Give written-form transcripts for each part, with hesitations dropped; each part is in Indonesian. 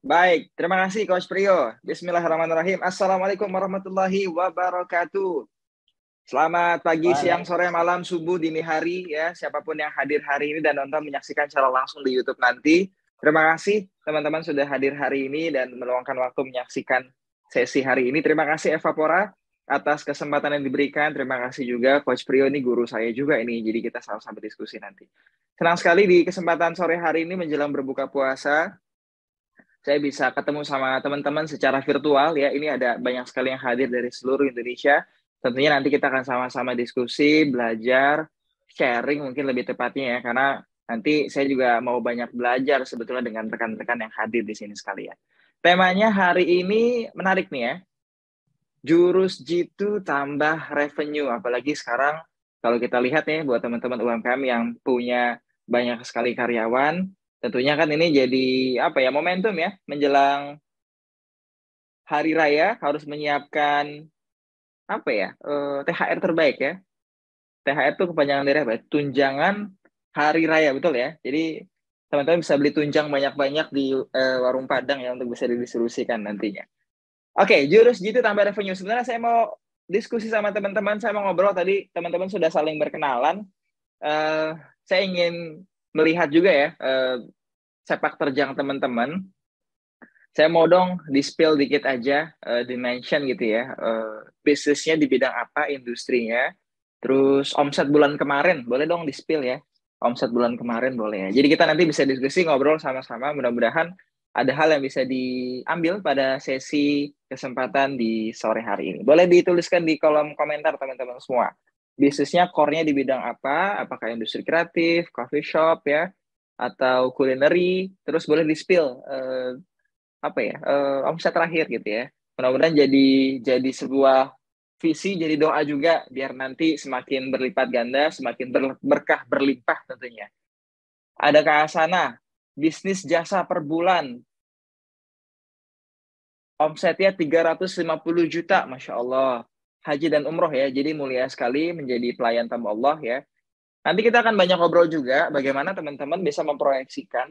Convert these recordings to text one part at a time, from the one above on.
Baik, terima kasih Coach Priyo. Bismillahirrahmanirrahim. Assalamualaikum warahmatullahi wabarakatuh. Selamat pagi, siang, sore, malam, subuh, dini hari ya. Siapapun yang hadir hari ini dan nonton menyaksikan secara langsung di YouTube nanti. Terima kasih teman-teman sudah hadir hari ini dan meluangkan waktu menyaksikan sesi hari ini. Terima kasih Eva Pora atas kesempatan yang diberikan. Terima kasih juga Coach Priyo, ini guru saya juga ini. Jadi kita sama-sama diskusi nanti. Senang sekali di kesempatan sore hari ini menjelang berbuka puasa. Saya bisa ketemu sama teman-teman secara virtual ya. Ini ada banyak sekali yang hadir dari seluruh Indonesia. Tentunya nanti kita akan sama-sama diskusi, belajar, sharing mungkin lebih tepatnya ya. Karena nanti saya juga mau banyak belajar sebetulnya dengan rekan-rekan yang hadir di sini sekalian. Temanya hari ini menarik nih ya. Jurus jitu tambah revenue. Apalagi sekarang kalau kita lihat nih buat teman-teman UMKM yang punya banyak sekali karyawan, tentunya kan ini jadi momentum ya menjelang hari raya harus menyiapkan THR terbaik ya. THR itu kepanjangan dari apa? Tunjangan hari raya, betul ya. Jadi teman-teman bisa beli tunjang banyak-banyak di warung Padang ya untuk bisa didistribusikan nantinya. Oke, jurus jitu tambah revenue. Sebenarnya saya mau diskusi sama teman-teman, saya mau ngobrol tadi, teman-teman sudah saling berkenalan. Saya ingin melihat juga ya sepak terjang teman-teman. Saya mau dong di-spill dikit aja, dimension gitu ya. Bisnisnya di bidang apa, industrinya. Terus omset bulan kemarin, boleh dong di-spill ya. Omset bulan kemarin boleh ya. Jadi kita nanti bisa diskusi, ngobrol sama-sama. Mudah-mudahan ada hal yang bisa diambil pada sesi kesempatan di sore hari ini. Boleh dituliskan di kolom komentar teman-teman semua. Bisnisnya core-nya di bidang apa? Apakah industri kreatif, coffee shop ya, atau culinary? Terus boleh di-spill omset terakhir gitu ya. Mudah-mudahan jadi sebuah visi, jadi doa juga biar nanti semakin berlipat ganda, semakin berkah berlimpah tentunya. Ada Kak Asana, bisnis jasa per bulan, omsetnya 350 juta, Masya Allah. Haji dan umroh ya, jadi mulia sekali menjadi pelayan tamu Allah ya. Nanti kita akan banyak ngobrol juga bagaimana teman-teman bisa memproyeksikan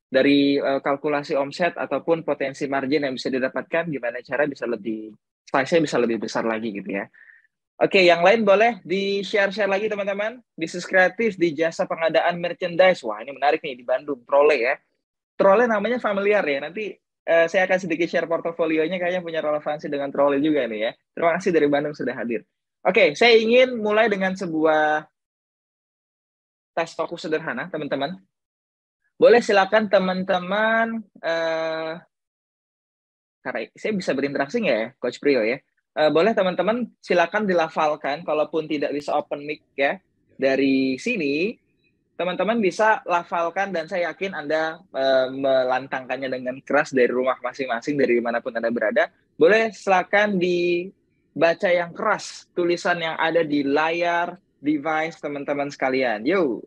dari kalkulasi omset ataupun potensi margin yang bisa didapatkan, gimana cara bisa lebih, size-nya bisa lebih besar lagi gitu ya. Oke, yang lain boleh di-share-share lagi teman-teman. Bisnis kreatif di jasa pengadaan merchandise. Wah, ini menarik nih di Bandung, Trole ya. Trole namanya familiar ya. Nanti saya akan sedikit share portofolionya, kayaknya punya relevansi dengan Trole juga nih ya. Terima kasih dari Bandung sudah hadir. Oke, saya ingin mulai dengan sebuah tes fokus sederhana, teman-teman. Boleh silakan teman-teman, karena saya bisa berinteraksi nggak ya, Coach Priyo ya? Boleh teman-teman silakan dilafalkan, kalaupun tidak bisa open mic ya, dari sini, teman-teman bisa lafalkan dan saya yakin Anda melantangkannya dengan keras dari rumah masing-masing, dari dimanapun Anda berada. Boleh silakan dibaca yang keras, tulisan yang ada di layar device teman-teman sekalian. Yo,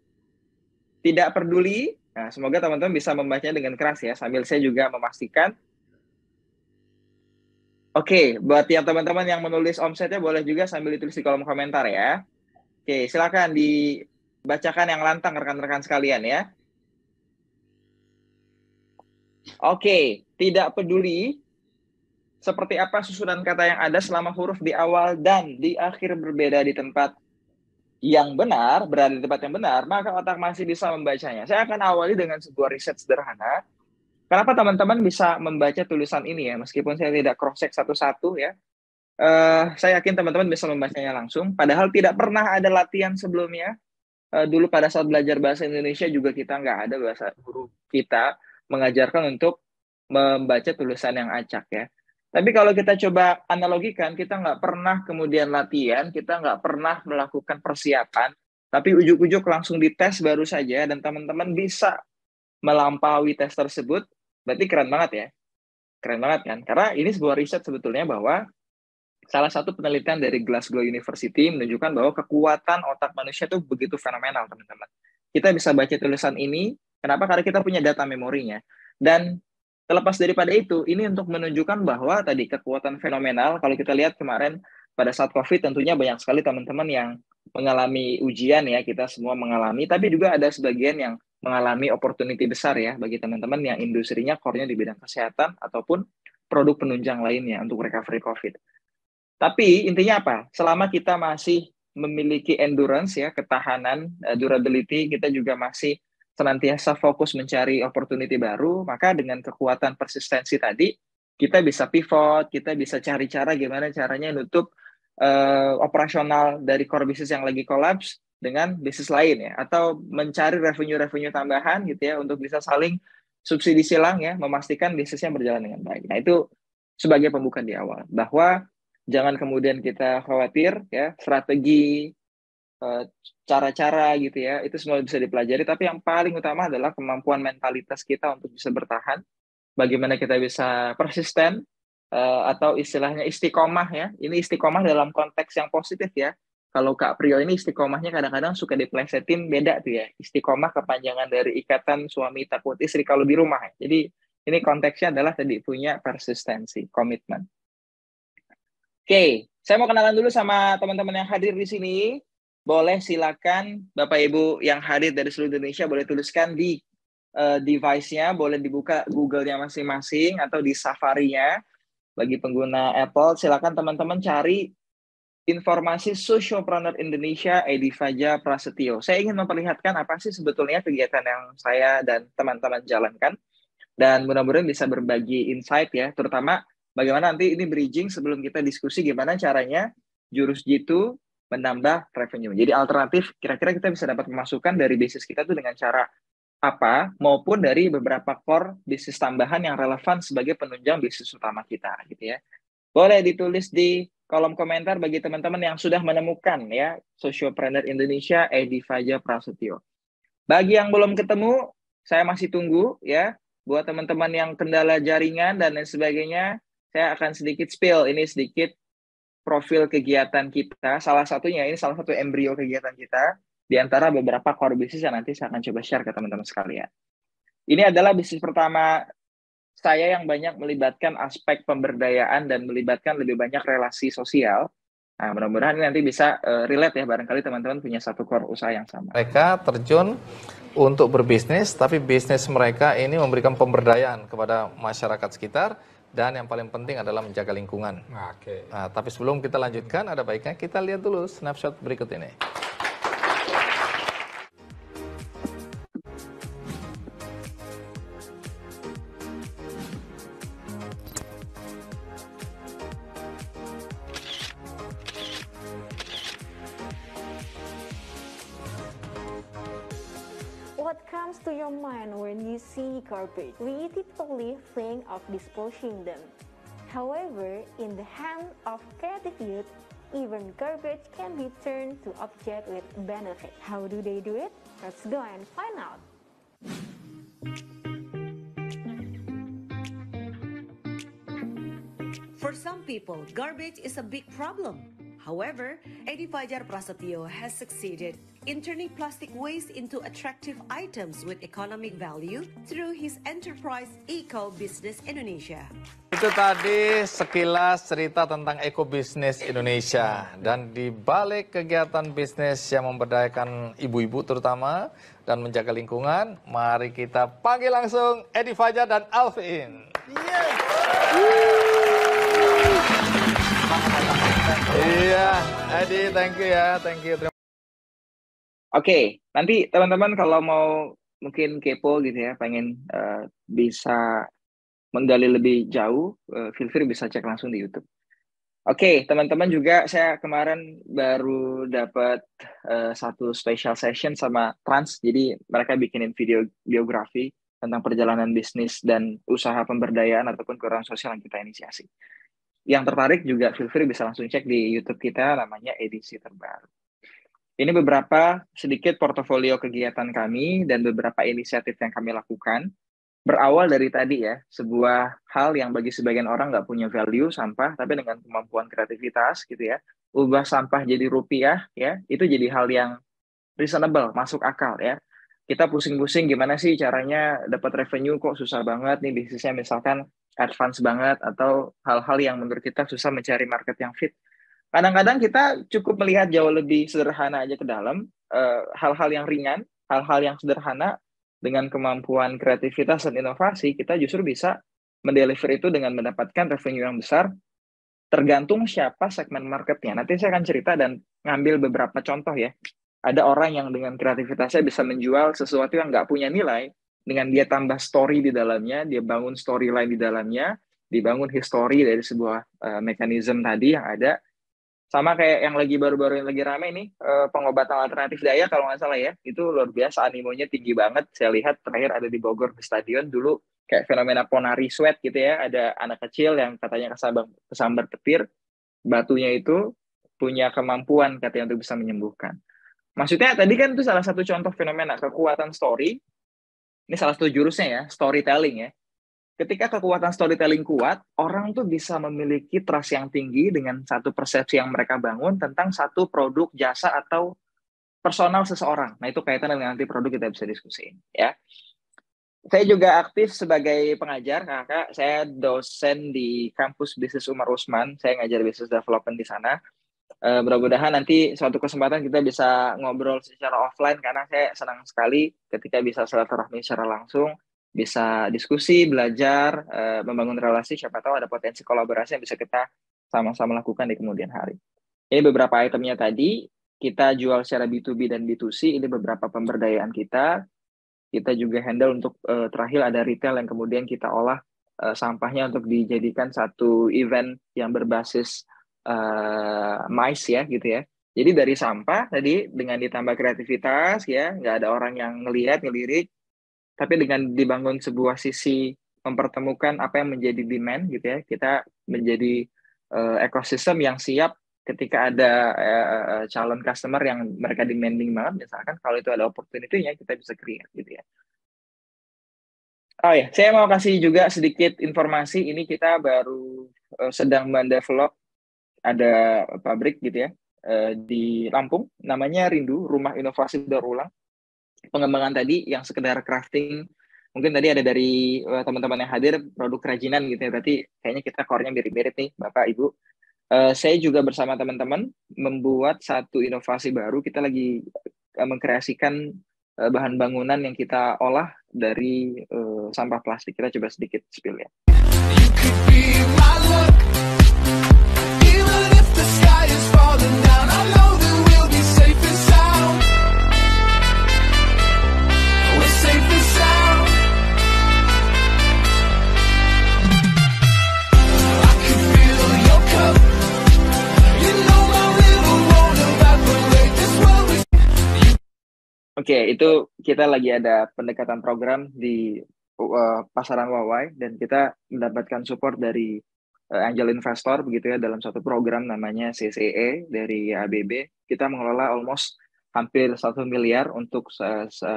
tidak peduli. Nah, semoga teman-teman bisa membacanya dengan keras ya, sambil saya juga memastikan. Oke, buat yang teman-teman yang menulis omsetnya boleh juga sambil ditulis di kolom komentar ya. Oke, silakan dibacakan yang lantang rekan-rekan sekalian ya. Oke, tidak peduli seperti apa susunan kata yang ada selama huruf di awal dan di akhir berbeda di tempat yang benar, berada di tempat yang benar, maka otak masih bisa membacanya. Saya akan awali dengan sebuah riset sederhana. Kenapa teman-teman bisa membaca tulisan ini ya, meskipun saya tidak cross-check satu-satu ya. Saya yakin teman-teman bisa membacanya langsung, padahal tidak pernah ada latihan sebelumnya. Dulu pada saat belajar bahasa Indonesia juga kita nggak ada, bahasa guru kita mengajarkan untuk membaca tulisan yang acak ya. Tapi kalau kita coba analogikan, kita nggak pernah kemudian latihan, kita nggak pernah melakukan persiapan, tapi ujuk-ujuk langsung dites baru saja, dan teman-teman bisa melampaui tes tersebut, berarti keren banget ya. Keren banget kan? Karena ini sebuah riset sebetulnya bahwa salah satu penelitian dari Glasgow University menunjukkan bahwa kekuatan otak manusia itu begitu fenomenal, teman-teman. Kita bisa baca tulisan ini, kenapa? Karena kita punya data memorinya. Dan terlepas daripada itu, ini untuk menunjukkan bahwa tadi kekuatan fenomenal, kalau kita lihat kemarin pada saat COVID tentunya banyak sekali teman-teman yang mengalami ujian ya, kita semua mengalami, tapi juga ada sebagian yang mengalami opportunity besar ya bagi teman-teman yang industrinya core-nya di bidang kesehatan ataupun produk penunjang lainnya untuk recovery COVID. Tapi intinya apa? Selama kita masih memiliki endurance ya, ketahanan, durability, kita juga masih senantiasa fokus mencari opportunity baru, maka dengan kekuatan persistensi tadi, kita bisa pivot, kita bisa cari cara gimana caranya nutup operasional dari core bisnis yang lagi collapse dengan bisnis lain ya, atau mencari revenue tambahan gitu ya untuk bisa saling subsidi silang ya, memastikan bisnisnya berjalan dengan baik. Nah itu sebagai pembukaan di awal bahwa jangan kemudian kita khawatir ya, strategi, cara-cara gitu ya, itu semua bisa dipelajari, tapi yang paling utama adalah kemampuan mentalitas kita untuk bisa bertahan, bagaimana kita bisa persisten, atau istilahnya istiqomah ya, ini istiqomah dalam konteks yang positif ya, kalau Kak Priyo ini istiqomahnya kadang-kadang suka diplesetin beda tuh ya, istiqomah kepanjangan dari ikatan suami takut istri kalau di rumah ya. Jadi ini konteksnya adalah tadi punya persistensi, komitmen. Oke, saya mau kenalan dulu sama teman-teman yang hadir di sini. Boleh silakan Bapak Ibu yang hadir dari seluruh Indonesia boleh tuliskan di device-nya, boleh dibuka Google-nya masing-masing atau di Safari-nya. Bagi pengguna Apple, silakan teman-teman cari informasi Sociopreneur Indonesia Edi Fajar Prasetyo. Saya ingin memperlihatkan apa sih sebetulnya kegiatan yang saya dan teman-teman jalankan. Dan mudah-mudahan bisa berbagi insight ya, terutama bagaimana nanti ini bridging sebelum kita diskusi gimana caranya Jurus Jitu menambah revenue. Jadi alternatif kira-kira kita bisa dapat pemasukan dari bisnis kita tuh dengan cara apa, maupun dari beberapa core bisnis tambahan yang relevan sebagai penunjang bisnis utama kita gitu ya. Boleh ditulis di kolom komentar bagi teman-teman yang sudah menemukan ya Sociopreneur Indonesia Edi Fajar Prasetyo. Bagi yang belum ketemu, saya masih tunggu ya. Buat teman-teman yang kendala jaringan dan lain sebagainya, saya akan sedikit spill, ini sedikit profil kegiatan kita. Salah satunya, ini salah satu embrio kegiatan kita, di antara beberapa core bisnis yang nanti saya akan coba share ke teman-teman sekalian. Ini adalah bisnis pertama saya yang banyak melibatkan aspek pemberdayaan dan melibatkan lebih banyak relasi sosial. Nah, mudah-mudahan ini nanti bisa relate ya, barangkali teman-teman punya satu core usaha yang sama. Mereka terjun untuk berbisnis, tapi bisnis mereka ini memberikan pemberdayaan kepada masyarakat sekitar, dan yang paling penting adalah menjaga lingkungan. Oke. Nah, tapi sebelum kita lanjutkan, ada baiknya kita lihat dulu snapshot berikut ini. What comes to your mind when you see garbage? We typically think of disposing them. However, in the hands of creative youth, even garbage can be turned to object with benefit. How do they do it? Let's go and find out. For some people, garbage is a big problem. However, Edi Fajar Prasetyo has succeeded in turning plastic waste into attractive items with economic value through his enterprise Eco Business Indonesia. Itu tadi sekilas cerita tentang ekobisnis Indonesia, dan di balik kegiatan bisnis yang memberdayakan ibu-ibu terutama dan menjaga lingkungan, mari kita panggil langsung Edi Fajar dan Alvin. Iya, Edi, thank you ya, thank you. Oke, nanti teman-teman kalau mau mungkin kepo gitu ya, pengen bisa menggali lebih jauh, feel free bisa cek langsung di YouTube. Oke, teman-teman juga saya kemarin baru dapat satu special session sama Trans, jadi mereka bikinin video biografi tentang perjalanan bisnis dan usaha pemberdayaan ataupun keuangan sosial yang kita inisiasi. Yang tertarik juga feel free bisa langsung cek di YouTube kita, namanya edisi terbaru. Ini beberapa sedikit portofolio kegiatan kami dan beberapa inisiatif yang kami lakukan. Berawal dari tadi ya, sebuah hal yang bagi sebagian orang nggak punya value sampah, tapi dengan kemampuan kreativitas gitu ya, ubah sampah jadi rupiah ya, itu jadi hal yang reasonable, masuk akal ya. Kita pusing-pusing gimana sih caranya dapat revenue, kok susah banget nih bisnisnya misalkan advance banget, atau hal-hal yang menurut kita susah mencari market yang fit. Kadang-kadang kita cukup melihat jauh lebih sederhana aja ke dalam, hal-hal yang ringan, hal-hal yang sederhana, dengan kemampuan kreativitas dan inovasi, kita justru bisa mendeliver itu dengan mendapatkan revenue yang besar, tergantung siapa segmen marketnya. Nanti saya akan cerita dan ngambil beberapa contoh ya. Ada orang yang dengan kreativitasnya bisa menjual sesuatu yang nggak punya nilai, dengan dia tambah story di dalamnya, dia bangun storyline di dalamnya, dibangun history dari sebuah mekanisme tadi yang ada. Sama kayak yang lagi baru-baru yang lagi rame nih, pengobatan alternatif daya kalau nggak salah ya, itu luar biasa, animonya tinggi banget. Saya lihat terakhir ada di Bogor di stadion dulu, kayak fenomena Ponari Sweat gitu ya, ada anak kecil yang katanya kesambar petir, batunya itu punya kemampuan katanya untuk bisa menyembuhkan. Maksudnya tadi kan itu salah satu contoh fenomena kekuatan story, ini salah satu jurusnya ya, storytelling ya. Ketika kekuatan storytelling kuat, orang tuh bisa memiliki trust yang tinggi dengan satu persepsi yang mereka bangun tentang satu produk, jasa, atau personal seseorang. Nah, itu kaitan dengan nanti produk kita bisa diskusiin. Ya. Saya juga aktif sebagai pengajar, Kakak. Saya dosen di kampus bisnis Umar Usman. Saya ngajar business development di sana. Mudah-mudahan nanti suatu kesempatan kita bisa ngobrol secara offline, karena saya senang sekali ketika bisa silaturahmi secara langsung, bisa diskusi, belajar, membangun relasi, siapa tahu ada potensi kolaborasi yang bisa kita sama-sama lakukan di kemudian hari. Ini beberapa itemnya tadi, kita jual secara B2B dan B2C, ini beberapa pemberdayaan kita. Kita juga handle untuk terakhir ada retail yang kemudian kita olah sampahnya untuk dijadikan satu event yang berbasis MICE ya gitu ya. Jadi dari sampah tadi dengan ditambah kreativitas ya, nggak ada orang yang ngelirik, tapi dengan dibangun sebuah sisi mempertemukan apa yang menjadi demand gitu ya, kita menjadi ekosistem yang siap ketika ada calon customer yang mereka demanding banget, misalkan kalau itu ada opportunity-nya kita bisa create gitu ya. Oh ya, saya mau kasih juga sedikit informasi, ini kita baru sedang mendevelop ada pabrik gitu ya di Lampung, namanya Rindu, Rumah Inovasi Daur Ulang. Pengembangan tadi yang sekedar crafting, mungkin tadi ada dari teman-teman yang hadir produk kerajinan gitu ya, berarti kayaknya kita core-nya mirip-mirip nih Bapak Ibu. Saya juga bersama teman-teman membuat satu inovasi baru, kita lagi mengkreasikan bahan bangunan yang kita olah dari sampah plastik. Kita coba sedikit spill ya. Oke, itu kita lagi ada pendekatan program di pasaran Wawai, dan kita mendapatkan support dari angel investor begitu ya, dalam satu program namanya CCE dari ABB. Kita mengelola almost hampir 1 miliar untuk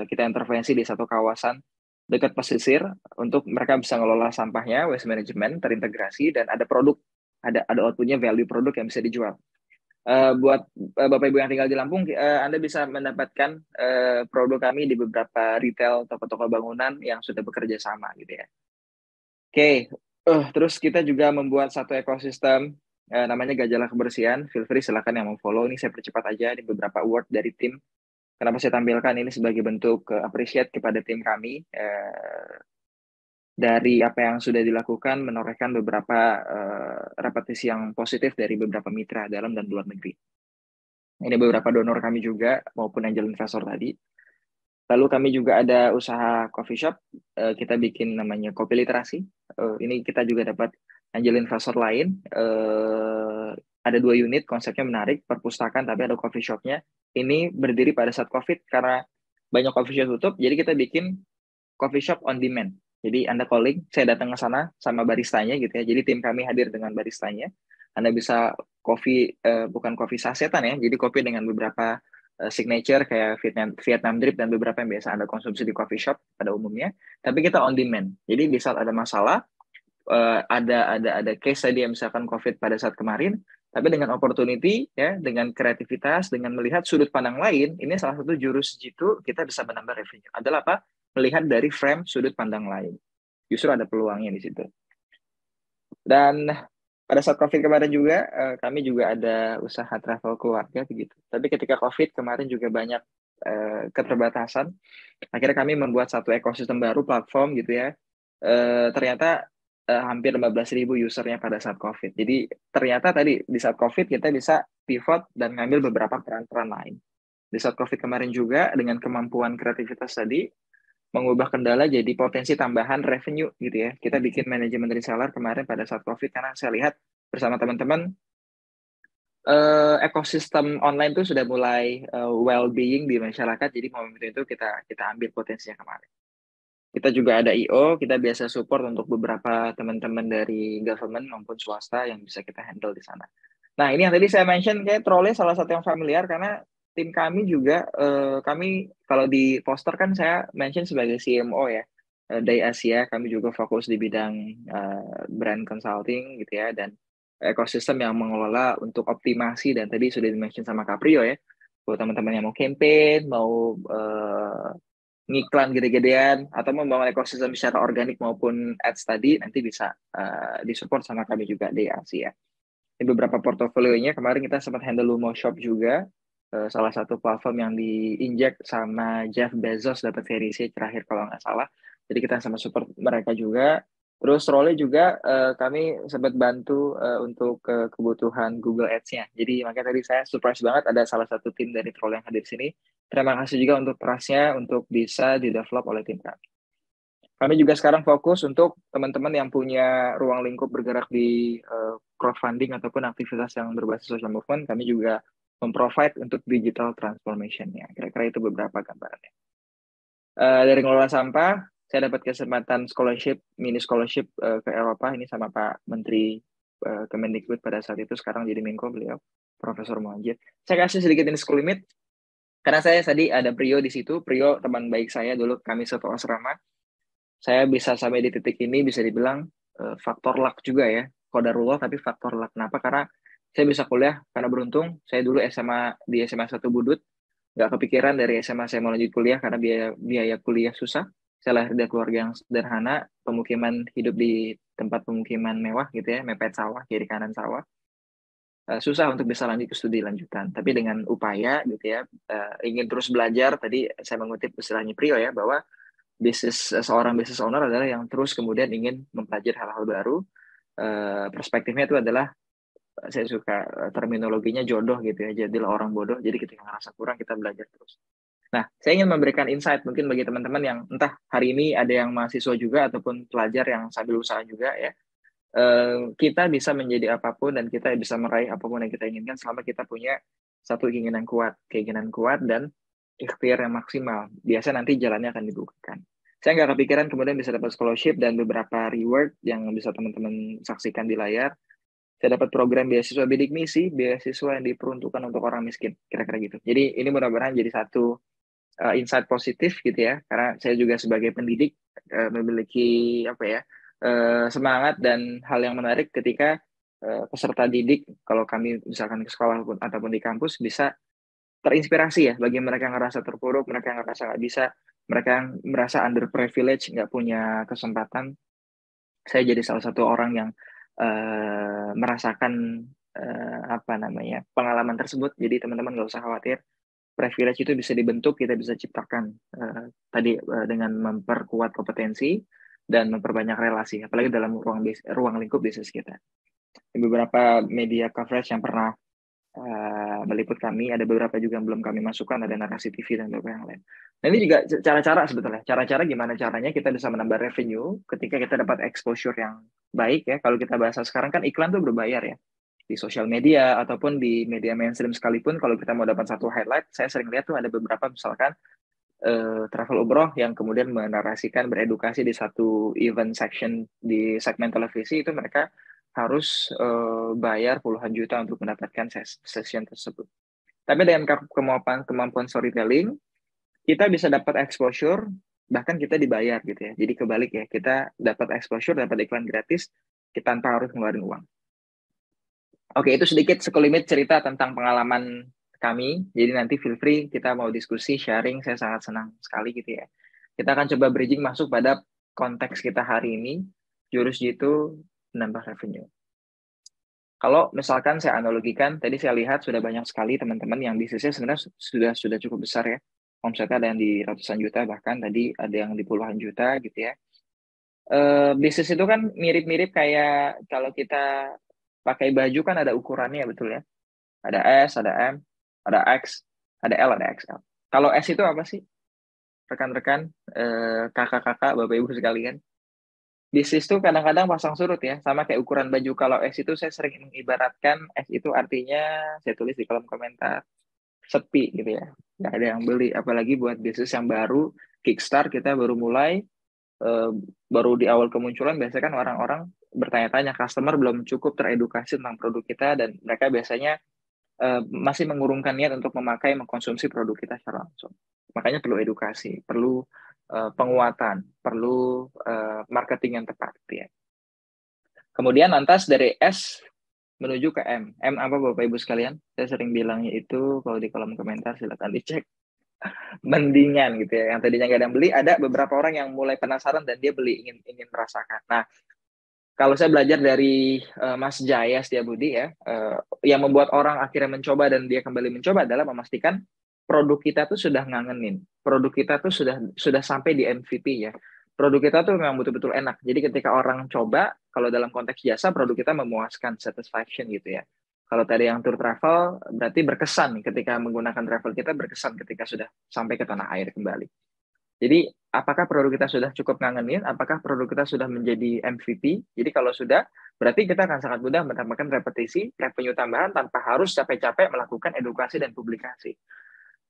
kita intervensi di satu kawasan dekat pesisir untuk mereka bisa ngelola sampahnya, waste management terintegrasi, dan ada produk, ada outputnya, value produk yang bisa dijual. Buat Bapak Ibu yang tinggal di Lampung, Anda bisa mendapatkan produk kami di beberapa retail toko-toko bangunan yang sudah bekerja sama gitu ya. Oke, terus kita juga membuat satu ekosistem namanya Gajah Kebersihan. Feel free, silakan yang mau follow. Ini saya percepat aja di beberapa award dari tim. Kenapa saya tampilkan ini sebagai bentuk appreciate kepada tim kami dari apa yang sudah dilakukan, menorehkan beberapa repetisi yang positif dari beberapa mitra dalam dan luar negeri. Ini beberapa donor kami juga, maupun angel investor tadi. Lalu kami juga ada usaha coffee shop, kita bikin namanya Kopi Literasi. Ini kita juga dapat angel investor lain. Ada 2 unit, konsepnya menarik, perpustakaan tapi ada coffee shopnya. Ini berdiri pada saat COVID, karena banyak coffee shop tutup, jadi kita bikin coffee shop on demand. Jadi Anda calling, saya datang ke sana sama baristanya gitu ya. Jadi tim kami hadir dengan baristanya. Anda bisa kopi, bukan kopi sasetan ya, jadi kopi dengan beberapa signature kayak Vietnam drip dan beberapa yang biasa Anda konsumsi di coffee shop pada umumnya. Tapi kita on demand. Jadi di saat ada masalah, ada case tadi yang misalkan COVID pada saat kemarin, tapi dengan opportunity ya, dengan kreativitas, dengan melihat sudut pandang lain, ini salah satu jurus jitu kita bisa menambah revenue. Adalah apa? Melihat dari frame sudut pandang lain. Justru ada peluangnya di situ. Dan pada saat COVID kemarin juga, kami juga ada usaha travel keluarga begitu. Tapi ketika COVID kemarin juga banyak keterbatasan. Akhirnya kami membuat satu ekosistem baru, platform gitu ya. Ternyata hampir 15.000 usernya pada saat COVID. Jadi ternyata tadi di saat COVID kita bisa pivot dan ngambil beberapa peran-peran lain. Di saat COVID kemarin juga dengan kemampuan kreativitas tadi, mengubah kendala jadi potensi tambahan revenue gitu ya. Kita bikin manajemen reseller kemarin pada saat COVID karena saya lihat bersama teman-teman ekosistem online itu sudah mulai well-being di masyarakat. Jadi momentum itu kita ambil potensinya kemarin. Kita juga ada I.O., kita biasa support untuk beberapa teman-teman dari government maupun swasta yang bisa kita handle di sana. Nah, ini yang tadi saya mention kayak Trole salah satu yang familiar karena tim kami juga, kami kalau di poster kan saya mention sebagai CMO ya, dari Asia, kami juga fokus di bidang brand consulting gitu ya, dan ekosistem yang mengelola untuk optimasi, dan tadi sudah di-mention sama Caprio ya, buat teman-teman yang mau campaign, mau ngiklan gede-gedean, atau membangun ekosistem secara organik maupun ads tadi, nanti bisa disupport sama kami juga di Asia. Ini beberapa portofolionya, kemarin kita sempat handle Lumo Shop juga, salah satu platform yang diinjek sama Jeff Bezos, dapat seri C terakhir kalau nggak salah. Jadi kita sama support mereka juga. Terus Trole juga kami sempat bantu untuk kebutuhan Google Ads-nya. Jadi makanya tadi saya surprise banget ada salah satu tim dari Trole yang hadir di sini. Terima kasih juga untuk trust-nya untuk bisa di-develop oleh tim kami. Kami juga sekarang fokus untuk teman-teman yang punya ruang lingkup bergerak di crowdfunding ataupun aktivitas yang berbasis social movement, kami juga memprovide untuk digital transformation-nya. Kira-kira itu beberapa gambarannya. Dari ngelola sampah, saya dapat kesempatan mini scholarship ke Eropa, ini sama Pak Menteri Kemendikbud pada saat itu, sekarang jadi Menko beliau, Profesor Muhajir. Saya kasih sedikit ini school limit, karena saya tadi ada Prio di situ. Prio teman baik saya dulu, kami satu asrama. Saya bisa sampai di titik ini bisa dibilang faktor luck juga ya, qadarullah, tapi faktor luck. Kenapa? Karena saya bisa kuliah karena beruntung. Saya dulu di SMA 1 Budut, nggak kepikiran dari SMA saya mau lanjut kuliah karena biaya kuliah susah. Saya lahir dari keluarga yang sederhana, pemukiman, hidup di tempat pemukiman mewah gitu ya, mepet sawah, kiri kanan sawah. Susah untuk bisa lanjut ke studi lanjutan. Tapi dengan upaya gitu ya, ingin terus belajar, tadi saya mengutip istilahnya Prio ya, bahwa seorang business owner adalah yang terus kemudian ingin mempelajari hal-hal baru. Perspektifnya itu adalah, saya suka terminologinya jodoh gitu ya, jadilah orang bodoh. Jadi ketika ngerasa kurang, kita belajar terus. Nah, saya ingin memberikan insight mungkin bagi teman-teman yang entah hari ini ada yang mahasiswa juga ataupun pelajar yang sambil usaha juga ya. Kita bisa menjadi apapun dan kita bisa meraih apapun yang kita inginkan selama kita punya satu keinginan kuat dan ikhtiar yang maksimal. Biasa nanti jalannya akan dibukakan. Saya nggak kepikiran kemudian bisa dapat scholarship dan beberapa reward yang bisa teman-teman saksikan di layar. Saya dapat program beasiswa bidik misi, beasiswa yang diperuntukkan untuk orang miskin, kira-kira gitu. Jadi ini mudah-mudahan jadi satu insight positif gitu ya, karena saya juga sebagai pendidik memiliki semangat dan hal yang menarik ketika peserta didik, kalau kami misalkan ke sekolah ataupun di kampus, bisa terinspirasi ya bagi mereka yang ngerasa terpuruk, mereka yang ngerasa nggak bisa, mereka yang merasa underprivileged, nggak punya kesempatan. Saya jadi salah satu orang yang merasakan pengalaman tersebut. Jadi teman-teman nggak usah khawatir, privilege itu bisa dibentuk, kita bisa ciptakan dengan memperkuat kompetensi dan memperbanyak relasi, apalagi dalam ruang lingkup bisnis kita. Beberapa media coverage yang pernah meliput kami, ada beberapa juga yang belum kami masukkan, ada Narasi TV dan beberapa yang lain. Nah ini juga cara-cara sebetulnya, cara-cara gimana caranya kita bisa menambah revenue ketika kita dapat exposure yang baik ya. Kalau kita bahasa sekarang kan iklan tuh berbayar ya, di sosial media ataupun di media mainstream sekalipun. Kalau kita mau dapat satu highlight, saya sering lihat tuh ada beberapa misalkan travel umroh yang kemudian menarasikan, beredukasi di satu event section di segmen televisi, itu mereka harus bayar puluhan juta untuk mendapatkan session tersebut. Tapi dengan kemampuan storytelling, kita bisa dapat exposure, bahkan kita dibayar gitu ya. Jadi kebalik ya, kita dapat exposure, dapat iklan gratis, kita tanpa harus ngeluarin uang. Oke, itu sedikit sekelumit cerita tentang pengalaman kami. Jadi nanti feel free, kita mau diskusi, sharing, saya sangat senang sekali gitu ya. Kita akan coba bridging masuk pada konteks kita hari ini, jurus jitu menambah revenue. Kalau misalkan saya analogikan, tadi saya lihat sudah banyak sekali teman-teman yang bisnisnya sebenarnya sudah cukup besar ya. omsetnya ada yang di ratusan juta, bahkan tadi ada yang di puluhan juta gitu ya. Bisnis itu kan mirip-mirip kayak kalau kita pakai baju kan ada ukurannya, betul ya. Ada S, ada M, ada X, ada L, ada XL. Kalau S itu apa sih? Rekan-rekan, kakak-kakak, bapak-ibu sekalian. Bisnis itu kadang-kadang pasang surut ya, sama kayak ukuran baju. Kalau S itu saya sering mengibaratkan, S itu artinya, saya tulis di kolom komentar, sepi gitu ya. Nggak ada yang beli, apalagi buat bisnis yang baru, kickstart kita baru mulai, baru di awal kemunculan, biasanya kan orang-orang bertanya-tanya, customer belum cukup teredukasi tentang produk kita, dan mereka biasanya masih mengurungkan niat untuk memakai, mengkonsumsi produk kita secara langsung. Makanya perlu edukasi, perlu penguatan, perlu marketing yang tepat. Ya. Kemudian lantas dari S menuju ke M. M apa Bapak Ibu sekalian? Saya sering bilangnya itu, kalau di kolom komentar silakan dicek. Mendingan gitu ya. Yang tadinya nggak ada yang beli, ada beberapa orang yang mulai penasaran dan dia beli, ingin merasakan. Nah, kalau saya belajar dari Mas Jaya Setiabudi ya, yang membuat orang akhirnya mencoba dan dia kembali mencoba adalah memastikan produk kita tuh sudah ngangenin, produk kita tuh sudah sampai di MVP ya. Produk kita tuh memang betul-betul enak. Jadi ketika orang coba, kalau dalam konteks jasa, produk kita memuaskan, satisfaction gitu ya. Kalau tadi yang tour travel, berarti berkesan ketika menggunakan travel kita, berkesan ketika sudah sampai ke tanah air kembali. Jadi, apakah produk kita sudah cukup ngangenin? Apakah produk kita sudah menjadi MVP? Jadi, kalau sudah, berarti kita akan sangat mudah mendapatkan repetisi, revenue tambahan tanpa harus capek-capek melakukan edukasi dan publikasi.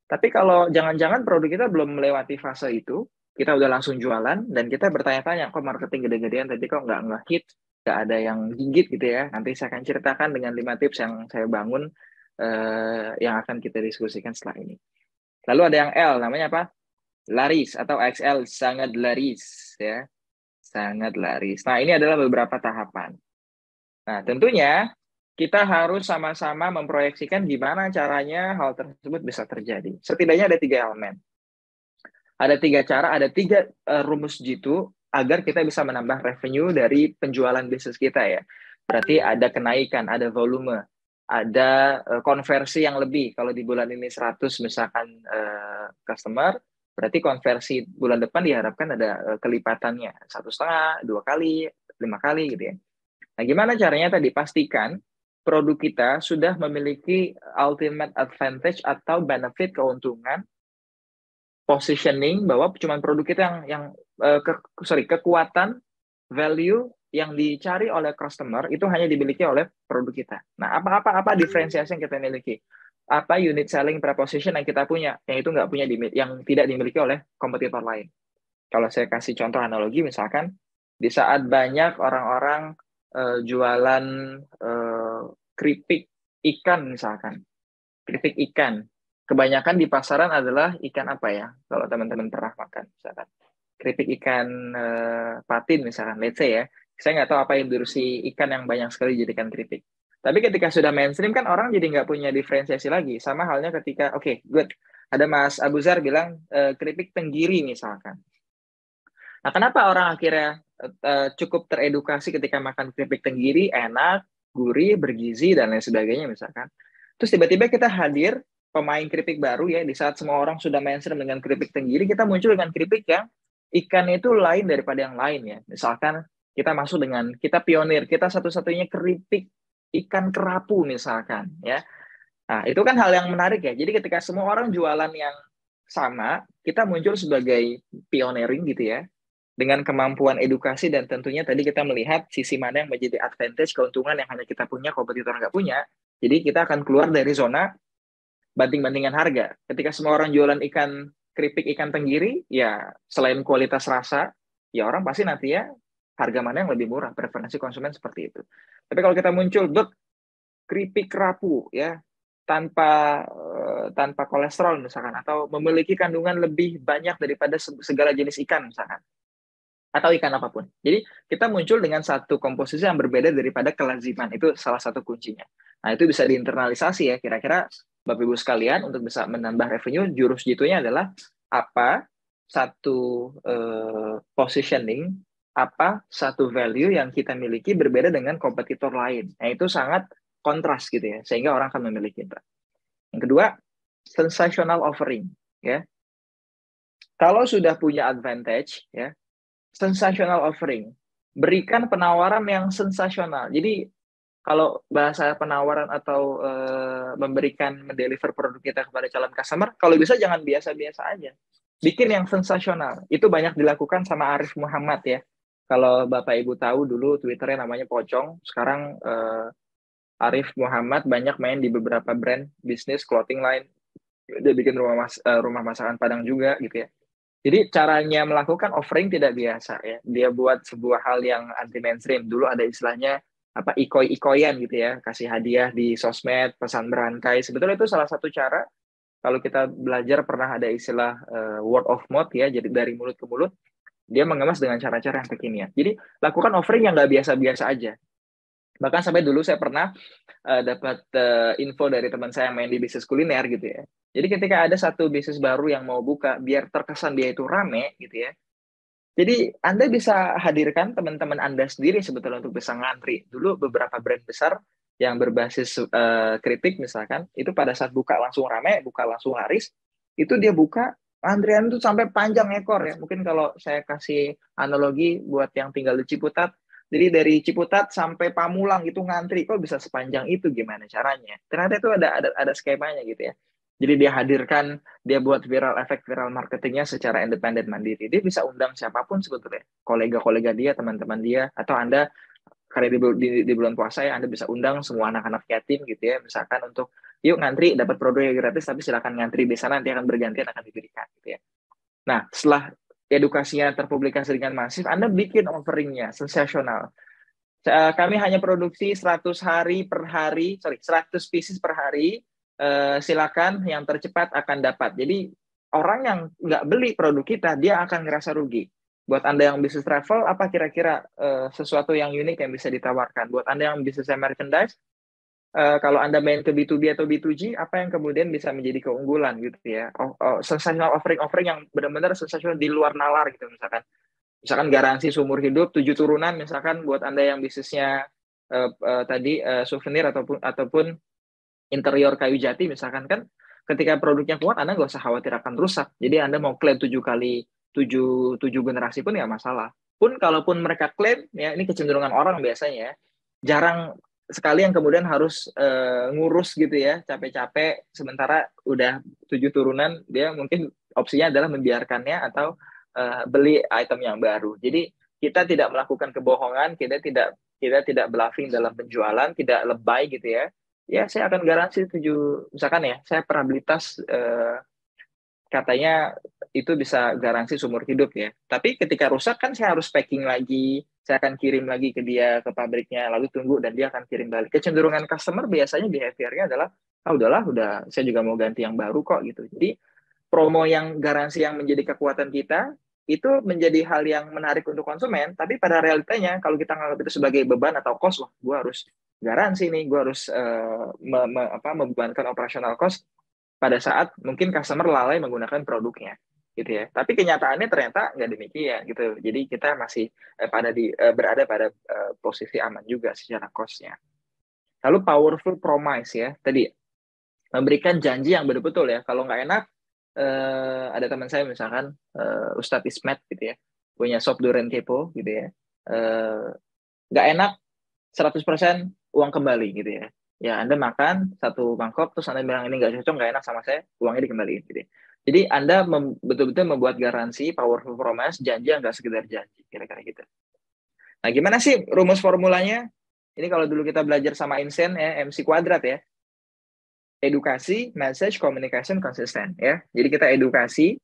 Tapi kalau jangan-jangan produk kita belum melewati fase itu, kita udah langsung jualan, dan kita bertanya-tanya, kok marketing gede-gedean tadi kok nggak nge-hit, nggak ada yang gigit gitu ya. Nanti saya akan ceritakan dengan 5 tips yang saya bangun, yang akan kita diskusikan setelah ini. Lalu ada yang L, namanya apa? Laris atau XL, sangat laris ya, sangat laris. Nah, ini adalah beberapa tahapan. Nah, tentunya kita harus sama-sama memproyeksikan gimana caranya hal tersebut bisa terjadi. Setidaknya ada 3 elemen, ada 3 cara, ada 3 rumus jitu agar kita bisa menambah revenue dari penjualan bisnis kita ya. Berarti ada kenaikan, ada volume, ada konversi yang lebih. Kalau di bulan ini 100 misalkan customer, berarti konversi bulan depan diharapkan ada kelipatannya 1,5, 2 kali, 5 kali gitu ya. Nah, gimana caranya tadi? Pastikan produk kita sudah memiliki ultimate advantage atau benefit, keuntungan, positioning, bahwa cuma produk kita kekuatan, value yang dicari oleh customer itu hanya dimiliki oleh produk kita. Nah, apa diferensiasi yang kita miliki? Apa unit selling proposition yang kita punya, yang itu nggak punya, yang tidak dimiliki oleh kompetitor lain. Kalau saya kasih contoh analogi, misalkan di saat banyak orang-orang jualan keripik ikan misalkan, keripik ikan, kebanyakan di pasaran adalah ikan apa ya? Kalau teman-teman pernah makan, misalkan keripik ikan patin misalkan, let's say ya, saya nggak tahu apa industri ikan yang banyak sekali jadikan keripik. Tapi ketika sudah mainstream kan orang jadi nggak punya diferensiasi lagi. Sama halnya ketika, oke, good. Ada Mas Abuzar bilang keripik tenggiri misalkan. Nah, kenapa orang akhirnya cukup teredukasi ketika makan keripik tenggiri, enak, gurih, bergizi, dan lain sebagainya misalkan. Terus tiba-tiba kita hadir, pemain keripik baru ya, di saat semua orang sudah mainstream dengan keripik tenggiri, kita muncul dengan keripik yang ikan itu lain daripada yang lain ya. Misalkan kita masuk dengan, kita pionir, kita satu-satunya keripik ikan kerapu misalkan ya. Nah, itu kan hal yang menarik ya. Jadi ketika semua orang jualan yang sama, kita muncul sebagai pioneering gitu ya, dengan kemampuan edukasi, dan tentunya tadi kita melihat sisi mana yang menjadi advantage, keuntungan yang hanya kita punya, kompetitor nggak punya. Jadi kita akan keluar dari zona banding-bandingan harga. Ketika semua orang jualan keripik ikan tenggiri, ya selain kualitas rasa, ya orang pasti nanti ya harga mana yang lebih murah, preferensi konsumen seperti itu. Tapi kalau kita muncul keripik kerapu ya, tanpa kolesterol misalkan, atau memiliki kandungan lebih banyak daripada segala jenis ikan misalkan, atau ikan apapun. Jadi kita muncul dengan satu komposisi yang berbeda daripada kelaziman. Itu salah satu kuncinya. Nah, itu bisa diinternalisasi ya. Kira-kira Bapak Ibu sekalian, untuk bisa menambah revenue, jurus jitunya adalah apa? Satu positioning, apa satu value yang kita miliki berbeda dengan kompetitor lain. Nah, itu sangat kontras gitu ya, sehingga orang akan memilih kita. Yang kedua, sensational offering ya. Kalau sudah punya advantage, ya, sensational offering. Berikan penawaran yang sensasional. Jadi kalau bahasa penawaran atau mendeliver produk kita kepada calon customer, kalau bisa jangan biasa-biasa aja. Bikin yang sensasional. Itu banyak dilakukan sama Arif Muhammad ya. Kalau Bapak Ibu tahu dulu Twitternya namanya Pocong, sekarang Arif Muhammad banyak main di beberapa brand bisnis clothing line. Dia bikin rumah masakan Padang juga gitu ya. Jadi caranya melakukan offering tidak biasa ya. Dia buat sebuah hal yang anti mainstream. Dulu ada istilahnya apa ikoi-ikoyan gitu ya, kasih hadiah di sosmed, pesan berantai. Sebetulnya itu salah satu cara. Kalau kita belajar pernah ada istilah word of mouth ya, jadi dari mulut ke mulut, dia mengemas dengan cara-cara yang kekinian. Jadi lakukan offering yang nggak biasa-biasa aja. Bahkan sampai dulu saya pernah dapat info dari teman saya yang main di bisnis kuliner gitu ya. Jadi ketika ada satu bisnis baru yang mau buka, biar terkesan dia itu rame gitu ya. Jadi Anda bisa hadirkan teman-teman Anda sendiri sebetulnya untuk bisa ngantri. Dulu beberapa brand besar yang berbasis kritik misalkan, itu pada saat buka langsung rame, buka langsung laris, itu dia buka, antrian itu sampai panjang ekor ya. Mungkin kalau saya kasih analogi buat yang tinggal di Ciputat, jadi dari Ciputat sampai Pamulang itu ngantri, kok bisa sepanjang itu, gimana caranya? Ternyata itu ada skemanya gitu ya. Jadi dia hadirkan, dia buat efek viral marketingnya secara independen mandiri. Dia bisa undang siapapun sebetulnya, kolega-kolega dia, teman-teman dia, atau Anda karena di bulan puasa ya, Anda bisa undang semua anak-anak yatim gitu ya, misalkan untuk yuk ngantri dapat produk yang gratis, tapi silakan ngantri di sana, nanti akan bergantian akan diberikan gitu ya. Nah, setelah edukasinya terpublikasi dengan masif, Anda bikin offeringnya sensasional. Kami hanya produksi 100 pieces per hari. Silakan yang tercepat akan dapat. Jadi orang yang nggak beli produk kita, dia akan ngerasa rugi. Buat Anda yang bisnis travel, apa kira-kira sesuatu yang unik yang bisa ditawarkan? Buat Anda yang bisnis merchandise, kalau Anda main ke B2B atau B2G, apa yang kemudian bisa menjadi keunggulan gitu ya? Sensational offering yang benar-benar sensasional di luar nalar gitu misalkan garansi seumur hidup 7 turunan misalkan buat Anda yang bisnisnya souvenir ataupun interior kayu jati misalkan, kan ketika produknya kuat Anda nggak usah khawatir akan rusak. Jadi Anda mau klaim 7 kali 7 generasi pun nggak masalah. Pun kalaupun mereka klaim, ya ini kecenderungan orang biasanya ya, jarang sekali yang kemudian harus ngurus gitu ya, capek-capek, sementara udah 7 turunan, dia mungkin opsinya adalah membiarkannya atau beli item yang baru. Jadi kita tidak melakukan kebohongan, kita tidak bluffing dalam penjualan, tidak lebay gitu ya. Ya saya akan garansi 7, misalkan ya, saya pernah beli tas katanya itu bisa garansi seumur hidup ya. Tapi ketika rusak kan saya harus packing lagi, saya akan kirim lagi ke dia, ke pabriknya, lalu tunggu dan dia akan kirim balik. Kecenderungan customer biasanya behavior-nya adalah, udah saya juga mau ganti yang baru kok gitu. Jadi promo yang garansi yang menjadi kekuatan kita, itu menjadi hal yang menarik untuk konsumen, tapi pada realitanya kalau kita menganggap itu sebagai beban atau cost, wah gue harus garansi nih, gue harus membebankan operational cost pada saat mungkin customer lalai menggunakan produknya gitu ya. Tapi kenyataannya ternyata nggak demikian gitu. Jadi kita masih berada pada posisi aman juga secara cost-nya. Lalu powerful promise ya, tadi memberikan janji yang betul-betul ya. Kalau nggak enak, ada teman saya misalkan Ustadz Ismet gitu ya, punya Sop Durian Kepo gitu ya, nggak enak 100% uang kembali gitu ya. Ya Anda makan satu mangkok terus Anda bilang ini nggak cocok, nggak enak sama saya, uangnya dikembaliin gitu ya. Jadi Anda betul-betul membuat garansi, powerful promise, janji yang nggak sekedar janji, kira-kira gitu. Nah gimana sih rumus formulanya? Ini kalau dulu kita belajar sama Einstein ya, MC kuadrat ya. Edukasi, message, communication, konsisten ya. Jadi kita edukasi,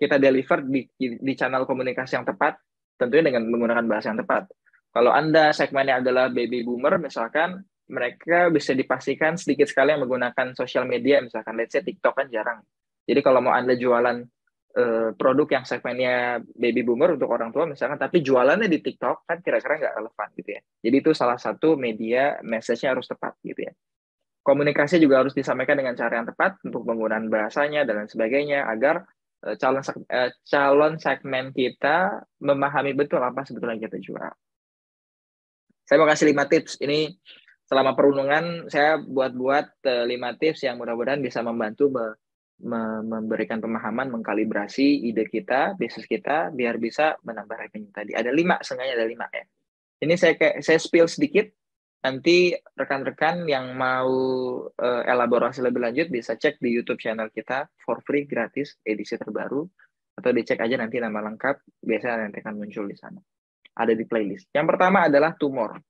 kita deliver di channel komunikasi yang tepat, tentunya dengan menggunakan bahasa yang tepat. Kalau Anda segmennya adalah baby boomer misalkan, mereka bisa dipastikan sedikit sekali yang menggunakan sosial media, misalkan let's say TikTok kan jarang. Jadi kalau mau Anda jualan produk yang segmennya baby boomer untuk orang tua misalkan, tapi jualannya di TikTok kan kira-kira nggak relevan gitu ya. Jadi itu salah satu media, message-nya harus tepat gitu ya. Komunikasi juga harus disampaikan dengan cara yang tepat untuk penggunaan bahasanya dan lain sebagainya agar calon segmen kita memahami betul apa sebetulnya kita jual. Saya mau kasih 5 tips. Ini selama perundungan saya buat 5 tips yang mudah-mudahan bisa membantu memberikan pemahaman, mengkalibrasi ide kita, bisnis kita, biar bisa menambah revenue tadi. Ada 5, sengaja ada 5 ya. Ini saya spill sedikit, nanti rekan-rekan yang mau elaborasi lebih lanjut bisa cek di YouTube channel kita, for free, gratis, edisi terbaru, atau dicek aja nanti nama lengkap, biasanya nanti akan muncul di sana. Ada di playlist. Yang pertama adalah tumor.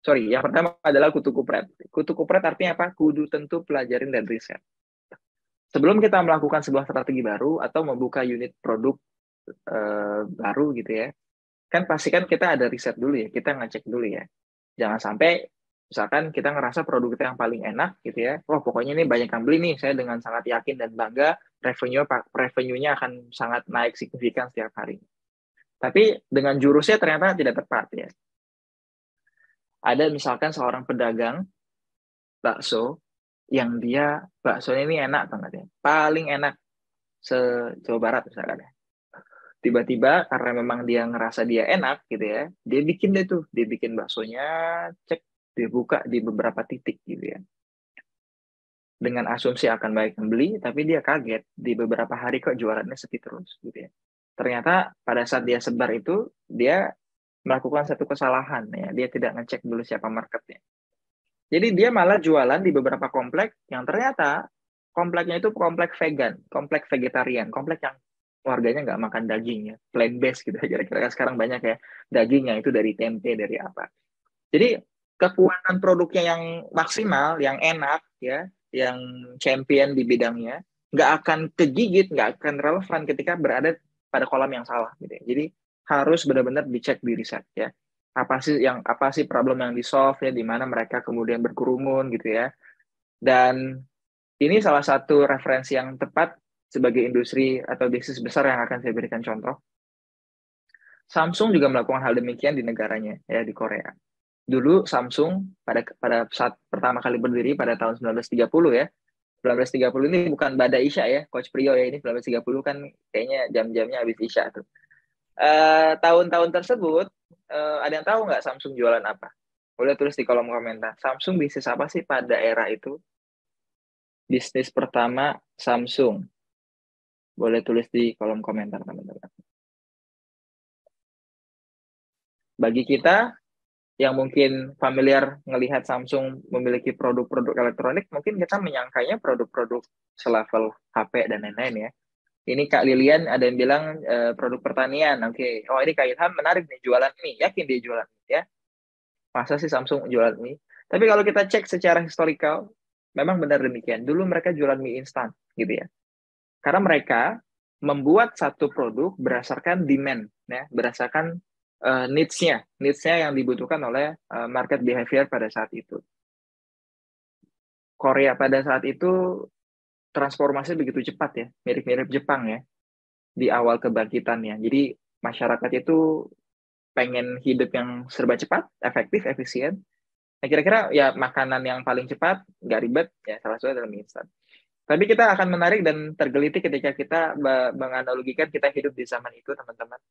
Yang pertama adalah kutu kupret. Kutu kupret artinya apa? Kudu tentu pelajarin dan riset. Sebelum kita melakukan sebuah strategi baru atau membuka unit produk baru gitu ya, kan pastikan kita ada riset dulu ya, kita ngecek dulu ya. Jangan sampai misalkan kita ngerasa produk kita yang paling enak gitu ya, wah pokoknya ini banyak yang beli nih, saya dengan sangat yakin dan bangga revenue-nya akan sangat naik signifikan setiap hari. Tapi dengan jurusnya ternyata tidak tepat ya. Ada misalkan seorang pedagang bakso yang dia baksonya ini enak banget ya, paling enak se-Jawa Barat misalkan ya. Tiba-tiba karena memang dia ngerasa dia enak gitu ya, dia bikin baksonya, cek, dibuka di beberapa titik gitu ya. Dengan asumsi akan banyak yang beli, tapi dia kaget di beberapa hari kok jualannya sepi terus gitu ya. Ternyata pada saat dia sebar itu, dia melakukan satu kesalahan ya, dia tidak ngecek dulu siapa marketnya. Jadi dia malah jualan di beberapa komplek yang ternyata kompleknya itu komplek vegan, komplek vegetarian, komplek yang warganya nggak makan daging ya, plant based gitu. Kira-kira sekarang banyak ya dagingnya itu dari tempe, dari apa. Jadi kekuatan produknya yang maksimal, yang enak ya, yang champion di bidangnya, nggak akan kegigit, nggak akan relevan ketika berada pada kolam yang salah gitu ya. Jadi harus benar-benar dicek di riset ya. Apa sih problem yang di solve ya, di mana mereka kemudian berkerumun gitu ya. Dan ini salah satu referensi yang tepat sebagai industri atau bisnis besar yang akan saya berikan contoh. Samsung juga melakukan hal demikian di negaranya ya, di Korea. Dulu Samsung pada saat pertama kali berdiri pada tahun 1930 ya. 1930 ini bukan Bada Isya ya, Coach Priyo ya, ini 1930 kan kayaknya jam-jamnya habis Isya tuh. Tahun-tahun tersebut ada yang tahu nggak Samsung jualan apa? Boleh tulis di kolom komentar. Samsung bisnis apa sih pada era itu? Bisnis pertama Samsung. Boleh tulis di kolom komentar teman-teman. Bagi kita yang mungkin familiar melihat Samsung memiliki produk-produk elektronik, mungkin kita menyangkanya produk-produk selevel HP dan lain-lain ya. Ini Kak Lilian ada yang bilang produk pertanian. Oke. Oh ini Kak Ilham menarik nih, jualan mie. Yakin dia jualan mie ya? Masa sih Samsung jualan mie? Tapi kalau kita cek secara historical, memang benar demikian. Dulu mereka jualan mie instan gitu ya. Karena mereka membuat satu produk berdasarkan demand, ya, berdasarkan needs-nya yang dibutuhkan oleh market behavior pada saat itu. Korea pada saat itu transformasi begitu cepat ya, mirip-mirip Jepang ya, di awal kebangkitannya. Jadi masyarakat itu pengen hidup yang serba cepat, efektif, efisien. Nah, kira-kira ya makanan yang paling cepat, nggak ribet, ya salah satu adalah mie instan. Tapi kita akan menarik dan tergelitik ketika kita menganalogikan kita hidup di zaman itu, teman-teman.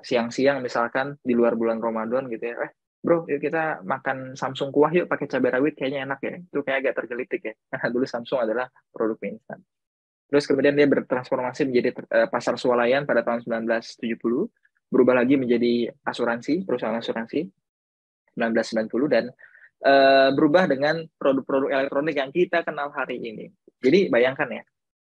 Siang-siang misalkan di luar bulan Ramadan gitu ya, bro, yuk kita makan Samsung kuah yuk pakai cabai rawit, kayaknya enak ya. Itu kayak agak tergelitik ya. Nah, dulu Samsung adalah produk mie instan. Terus kemudian dia bertransformasi menjadi pasar swalayan pada tahun 1970, berubah lagi menjadi asuransi, perusahaan asuransi 1990, dan berubah dengan produk-produk elektronik yang kita kenal hari ini. Jadi bayangkan ya,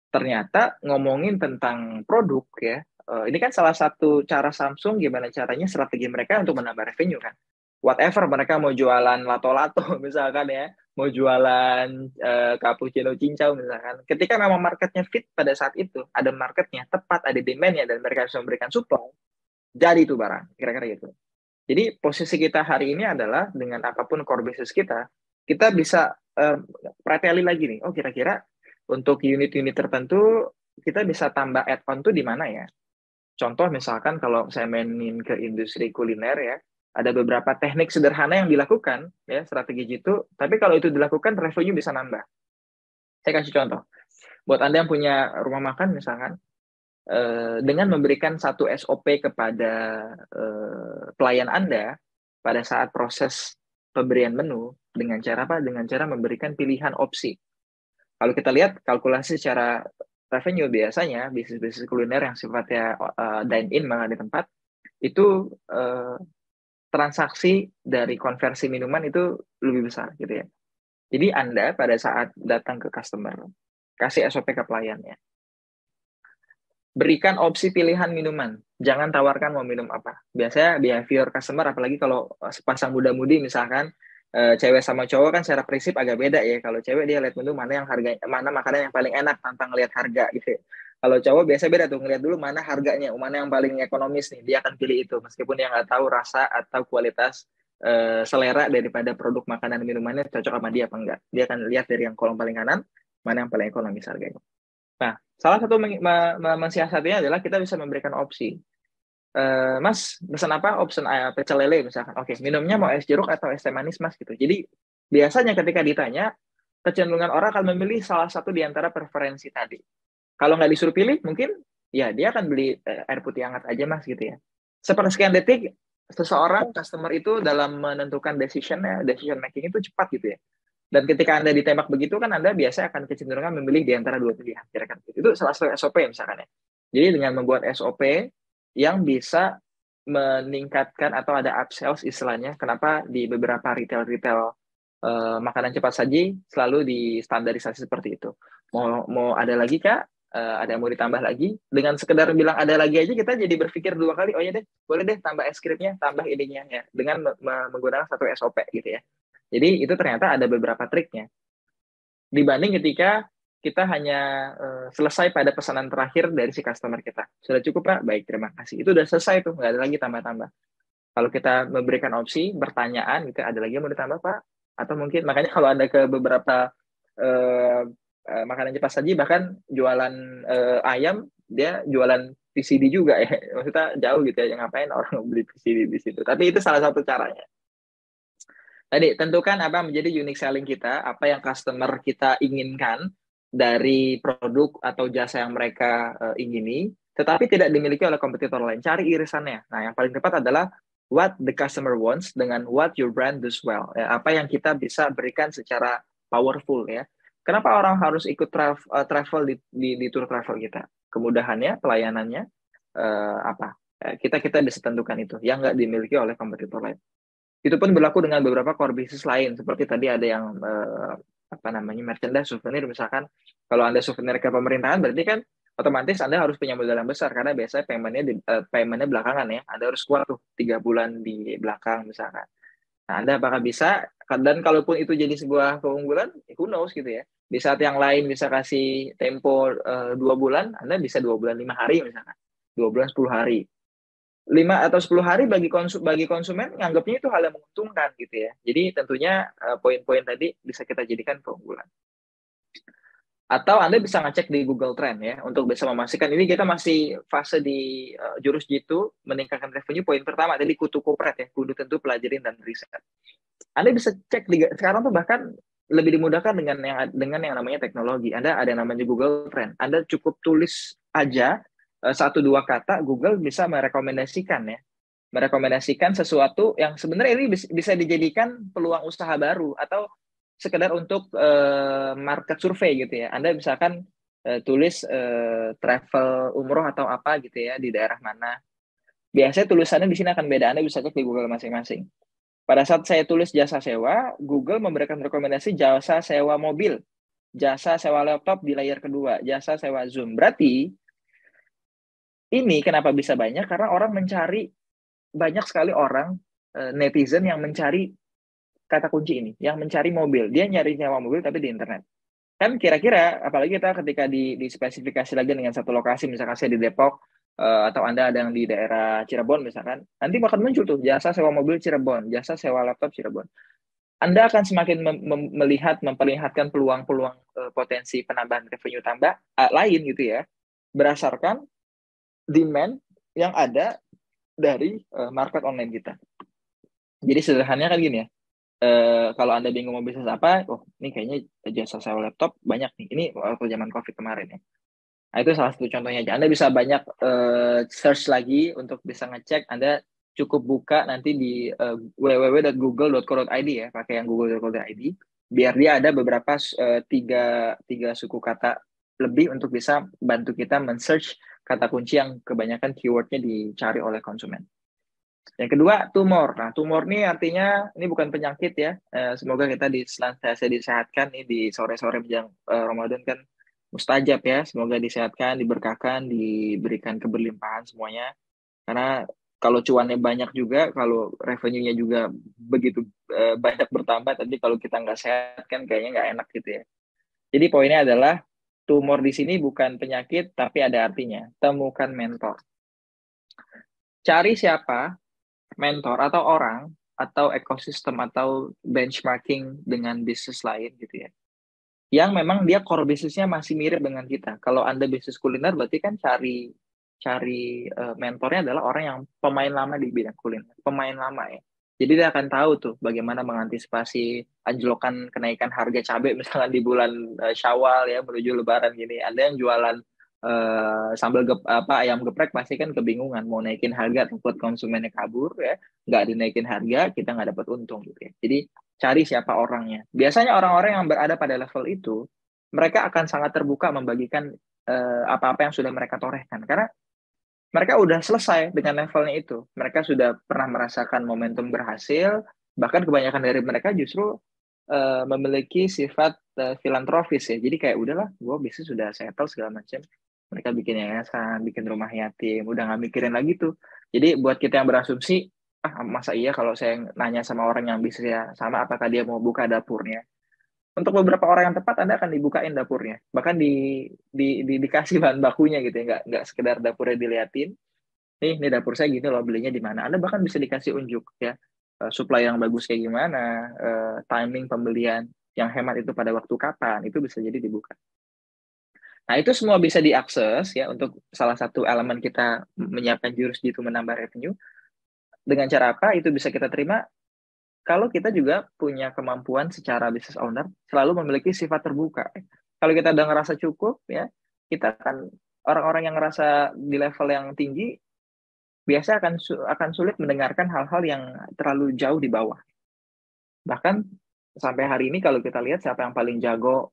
ternyata ngomongin tentang produk ya, ini kan salah satu cara Samsung gimana caranya strategi mereka untuk menambah revenue kan. Whatever mereka mau jualan lato-lato misalkan ya, mau jualan cappuccino cincau misalkan. Ketika memang marketnya fit pada saat itu, ada marketnya, tepat, ada demand-nya, dan mereka bisa memberikan supply, jadi itu barang, kira-kira gitu. Jadi posisi kita hari ini adalah dengan apapun core business kita bisa preteli lagi nih, oh kira-kira untuk unit-unit tertentu kita bisa tambah add-on tuh di mana ya? Contoh misalkan kalau saya mainin ke industri kuliner ya, ada beberapa teknik sederhana yang dilakukan ya, strategi gitu, tapi kalau itu dilakukan revenue bisa nambah. Saya kasih contoh. Buat Anda yang punya rumah makan misalkan, dengan memberikan satu SOP kepada pelayan Anda pada saat proses pemberian menu, dengan cara apa? Dengan cara memberikan pilihan opsi. Kalau kita lihat kalkulasi secara revenue, biasanya bisnis-bisnis kuliner yang sifatnya dine-in, makan di tempat, itu transaksi dari konversi minuman itu lebih besar gitu ya. Jadi Anda pada saat datang ke customer, kasih SOP ke pelayannya. Berikan opsi pilihan minuman. Jangan tawarkan mau minum apa. Biasanya behavior customer, apalagi kalau sepasang muda-mudi misalkan, cewek sama cowok kan secara prinsip agak beda ya. Kalau cewek dia lihat menu mana yang harga, mana makanan yang paling enak tanpa ngelihat harga gitu. Kalau cowok biasa beda tuh, ngelihat dulu mana harganya, mana yang paling ekonomis nih, dia akan pilih itu meskipun dia nggak tahu rasa atau kualitas selera daripada produk makanan minumannya cocok sama dia apa enggak. Dia akan lihat dari yang kolom paling kanan mana yang paling ekonomis harganya. Nah, salah satu mensiasatinya adalah kita bisa memberikan opsi. Mas, pesan apa? Option pecel lele misalkan. Oke, minumnya mau es jeruk atau es teh manis, Mas gitu. Jadi, biasanya ketika ditanya, kecenderungan orang akan memilih salah satu di antara preferensi tadi. Kalau nggak disuruh pilih, mungkin ya dia akan beli air putih hangat aja, Mas gitu ya. Sepersekian detik, seseorang customer itu dalam menentukan decision making itu cepat gitu ya. Dan ketika Anda ditembak begitu kan Anda biasa akan kecenderungan memilih di antara dua pilihan. Kira-kira itu salah satu SOP misalkan ya. Jadi dengan membuat SOP yang bisa meningkatkan atau ada upsells istilahnya. Kenapa di beberapa retail makanan cepat saji selalu distandarisasi seperti itu. Mau ada lagi Kak? Ada yang mau ditambah lagi? Dengan sekedar bilang ada lagi aja kita jadi berpikir dua kali. Oh ya deh, boleh deh tambah es krimnya, tambah ininya ya. Dengan menggunakan satu SOP gitu ya. Jadi itu ternyata ada beberapa triknya. Dibanding ketika kita hanya selesai pada pesanan terakhir dari si customer kita. Sudah cukup Pak? Baik, terima kasih. Itu udah selesai tuh, nggak ada lagi tambah-tambah. Kalau kita memberikan opsi, pertanyaan, gitu, ada lagi yang mau ditambah Pak? Atau mungkin, makanya kalau Anda ke beberapa makanan cepat saji, bahkan jualan ayam, dia jualan PCD juga ya. Maksudnya jauh gitu ya, ngapain orang beli PCD di situ. Tapi itu salah satu caranya. Tadi, tentukan apa menjadi unique selling kita, apa yang customer kita inginkan dari produk atau jasa yang mereka ingini, tetapi tidak dimiliki oleh kompetitor lain. Cari irisannya. Nah, yang paling tepat adalah what the customer wants dengan what your brand does well. Ya, apa yang kita bisa berikan secara powerful ya. Kenapa orang harus ikut travel di tour travel kita? Kemudahannya, pelayanannya, apa? Kita bisa tentukan itu, yang nggak dimiliki oleh kompetitor lain. Itu pun berlaku dengan beberapa core business lain, seperti tadi ada yang merchandise, souvenir misalkan. Kalau Anda souvenir ke pemerintahan, berarti kan otomatis Anda harus punya modal yang besar, karena biasanya paymentnya belakangan ya. Anda harus kuat tuh 3 bulan di belakang misalkan. Nah, Anda apakah bisa, dan kalaupun itu jadi sebuah keunggulan, who knows gitu ya. Di saat yang lain bisa kasih tempo 2 bulan, Anda bisa 2 bulan 5 hari misalkan. 2 bulan 10 hari. 5 atau 10 hari bagi konsumen nganggapnya itu hal yang menguntungkan gitu ya. Jadi tentunya poin-poin tadi bisa kita jadikan keunggulan. Atau Anda bisa ngecek di Google Trend ya untuk bisa memastikan. Ini kita masih fase di jurus jitu meningkatkan revenue. Poin pertama tadi kutu kopret ya, kudu tentu pelajarin dan riset. Anda bisa cek sekarang tuh bahkan lebih dimudahkan dengan yang namanya teknologi. Anda ada yang namanya Google Trend. Anda cukup tulis aja 1-2 kata, Google bisa merekomendasikan sesuatu yang sebenarnya ini bisa dijadikan peluang usaha baru atau sekedar untuk market survei gitu ya. Anda misalkan tulis travel umroh atau apa gitu ya di daerah mana. Biasanya tulisannya di sini akan beda. Anda bisa cek di Google masing-masing. Pada saat saya tulis jasa sewa, Google memberikan rekomendasi jasa sewa mobil, jasa sewa laptop di layar kedua, jasa sewa Zoom. Berarti ini kenapa bisa banyak? Karena orang banyak sekali orang netizen yang mencari kata kunci ini, yang mencari mobil. Dia nyari nyewa mobil tapi di internet. Kan kira-kira, apalagi kita ketika di spesifikasi lagi dengan satu lokasi, misalkan saya di Depok, atau Anda ada yang di daerah Cirebon misalkan, nanti bakal muncul tuh jasa sewa mobil Cirebon, jasa sewa laptop Cirebon. Anda akan semakin memperlihatkan peluang-peluang potensi penambahan revenue lain gitu ya, berdasarkan demand yang ada dari market online kita. Jadi sederhananya kan gini ya, kalau Anda bingung mau bisnis apa, ini kayaknya jasa sewa laptop banyak nih. Ini waktu zaman COVID kemarin ya. Nah, itu salah satu contohnya aja. Anda bisa banyak search lagi untuk bisa ngecek. Anda cukup buka nanti di www.google.co.id ya, pakai yang google.co.id. biar dia ada beberapa tiga suku kata lebih untuk bisa bantu kita men-search kata kunci yang kebanyakan keywordnya dicari oleh konsumen. Yang kedua, tumor. Nah, tumor ini artinya ini bukan penyakit ya. Semoga kita senantiasa disehatkan nih di sore-sore menjelang Ramadan kan mustajab ya. Semoga disehatkan, diberkahkan, diberikan keberlimpahan semuanya. Karena kalau cuannya banyak juga, kalau revenue-nya juga begitu banyak bertambah, tapi kalau kita nggak sehat kan kayaknya nggak enak gitu ya. Jadi poinnya adalah tumor di sini bukan penyakit, tapi ada artinya. Temukan mentor. Cari siapa mentor atau orang atau ekosistem atau benchmarking dengan bisnis lain gitu ya. Yang memang dia core bisnisnya masih mirip dengan kita. Kalau Anda bisnis kuliner berarti kan cari mentornya adalah orang yang pemain lama di bidang kuliner, pemain lama ya. Jadi dia akan tahu tuh bagaimana mengantisipasi anjlokan kenaikan harga cabai misalnya di bulan Syawal ya menuju Lebaran gini. Ada yang jualan sambal ayam geprek pasti kan kebingungan mau naikin harga takut konsumennya kabur ya, nggak dinaikin harga kita nggak dapat untung gitu ya. Jadi cari siapa orangnya. Biasanya orang-orang yang berada pada level itu mereka akan sangat terbuka membagikan apa-apa yang sudah mereka torehkan karena mereka udah selesai dengan levelnya itu. Mereka sudah pernah merasakan momentum berhasil, bahkan kebanyakan dari mereka justru memiliki sifat filantropis ya. Jadi kayak udahlah, gue bisnis sudah settle segala macam. Mereka bikin yayasan, bikin rumah yatim, udah nggak mikirin lagi tuh. Jadi buat kita yang berasumsi, masa iya kalau saya nanya sama orang yang bisnisnya sama, apakah dia mau buka dapurnya? Untuk beberapa orang yang tepat Anda akan dibukain dapurnya, bahkan dikasih bahan bakunya gitu ya, nggak sekedar dapurnya diliatin. Nih dapur saya gini loh, belinya di mana. Anda bahkan bisa dikasih unjuk ya, supply yang bagus kayak gimana, timing pembelian yang hemat itu pada waktu kapan, itu bisa jadi dibuka. Nah itu semua bisa diakses ya untuk salah satu elemen kita menyiapkan jurus itu menambah revenue. Dengan cara apa? Itu bisa kita terima kalau kita juga punya kemampuan secara business owner selalu memiliki sifat terbuka. Kalau kita udah ngerasa cukup ya, kita akan orang-orang yang ngerasa di level yang tinggi biasa akan sulit mendengarkan hal-hal yang terlalu jauh di bawah. Bahkan sampai hari ini kalau kita lihat siapa yang paling jago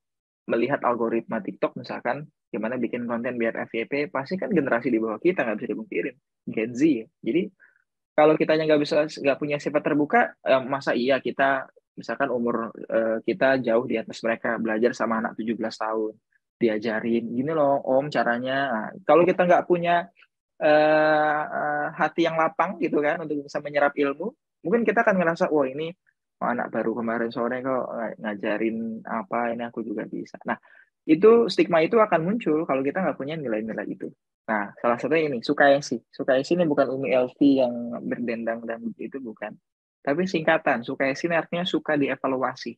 melihat algoritma TikTok misalkan, gimana bikin konten biar FYP, pasti kan generasi di bawah kita, nggak bisa dipungkirin, Gen Z ya. Jadi kalau kitanya nggak punya sifat terbuka, masa iya kita misalkan umur kita jauh di atas mereka, belajar sama anak 17 tahun, diajarin gini loh om caranya. Nah, kalau kita nggak punya hati yang lapang gitu kan untuk bisa menyerap ilmu, mungkin kita akan ngerasa wah ini anak baru kemarin sore kok ngajarin apa, ini aku juga bisa. Nah itu stigma itu akan muncul kalau kita nggak punya nilai-nilai itu. Nah, salah satunya ini, Sukaesi. Sukaesi ini bukan Umi Elvi yang berdendang dan itu bukan. Tapi singkatan, Sukaesi ini artinya suka dievaluasi.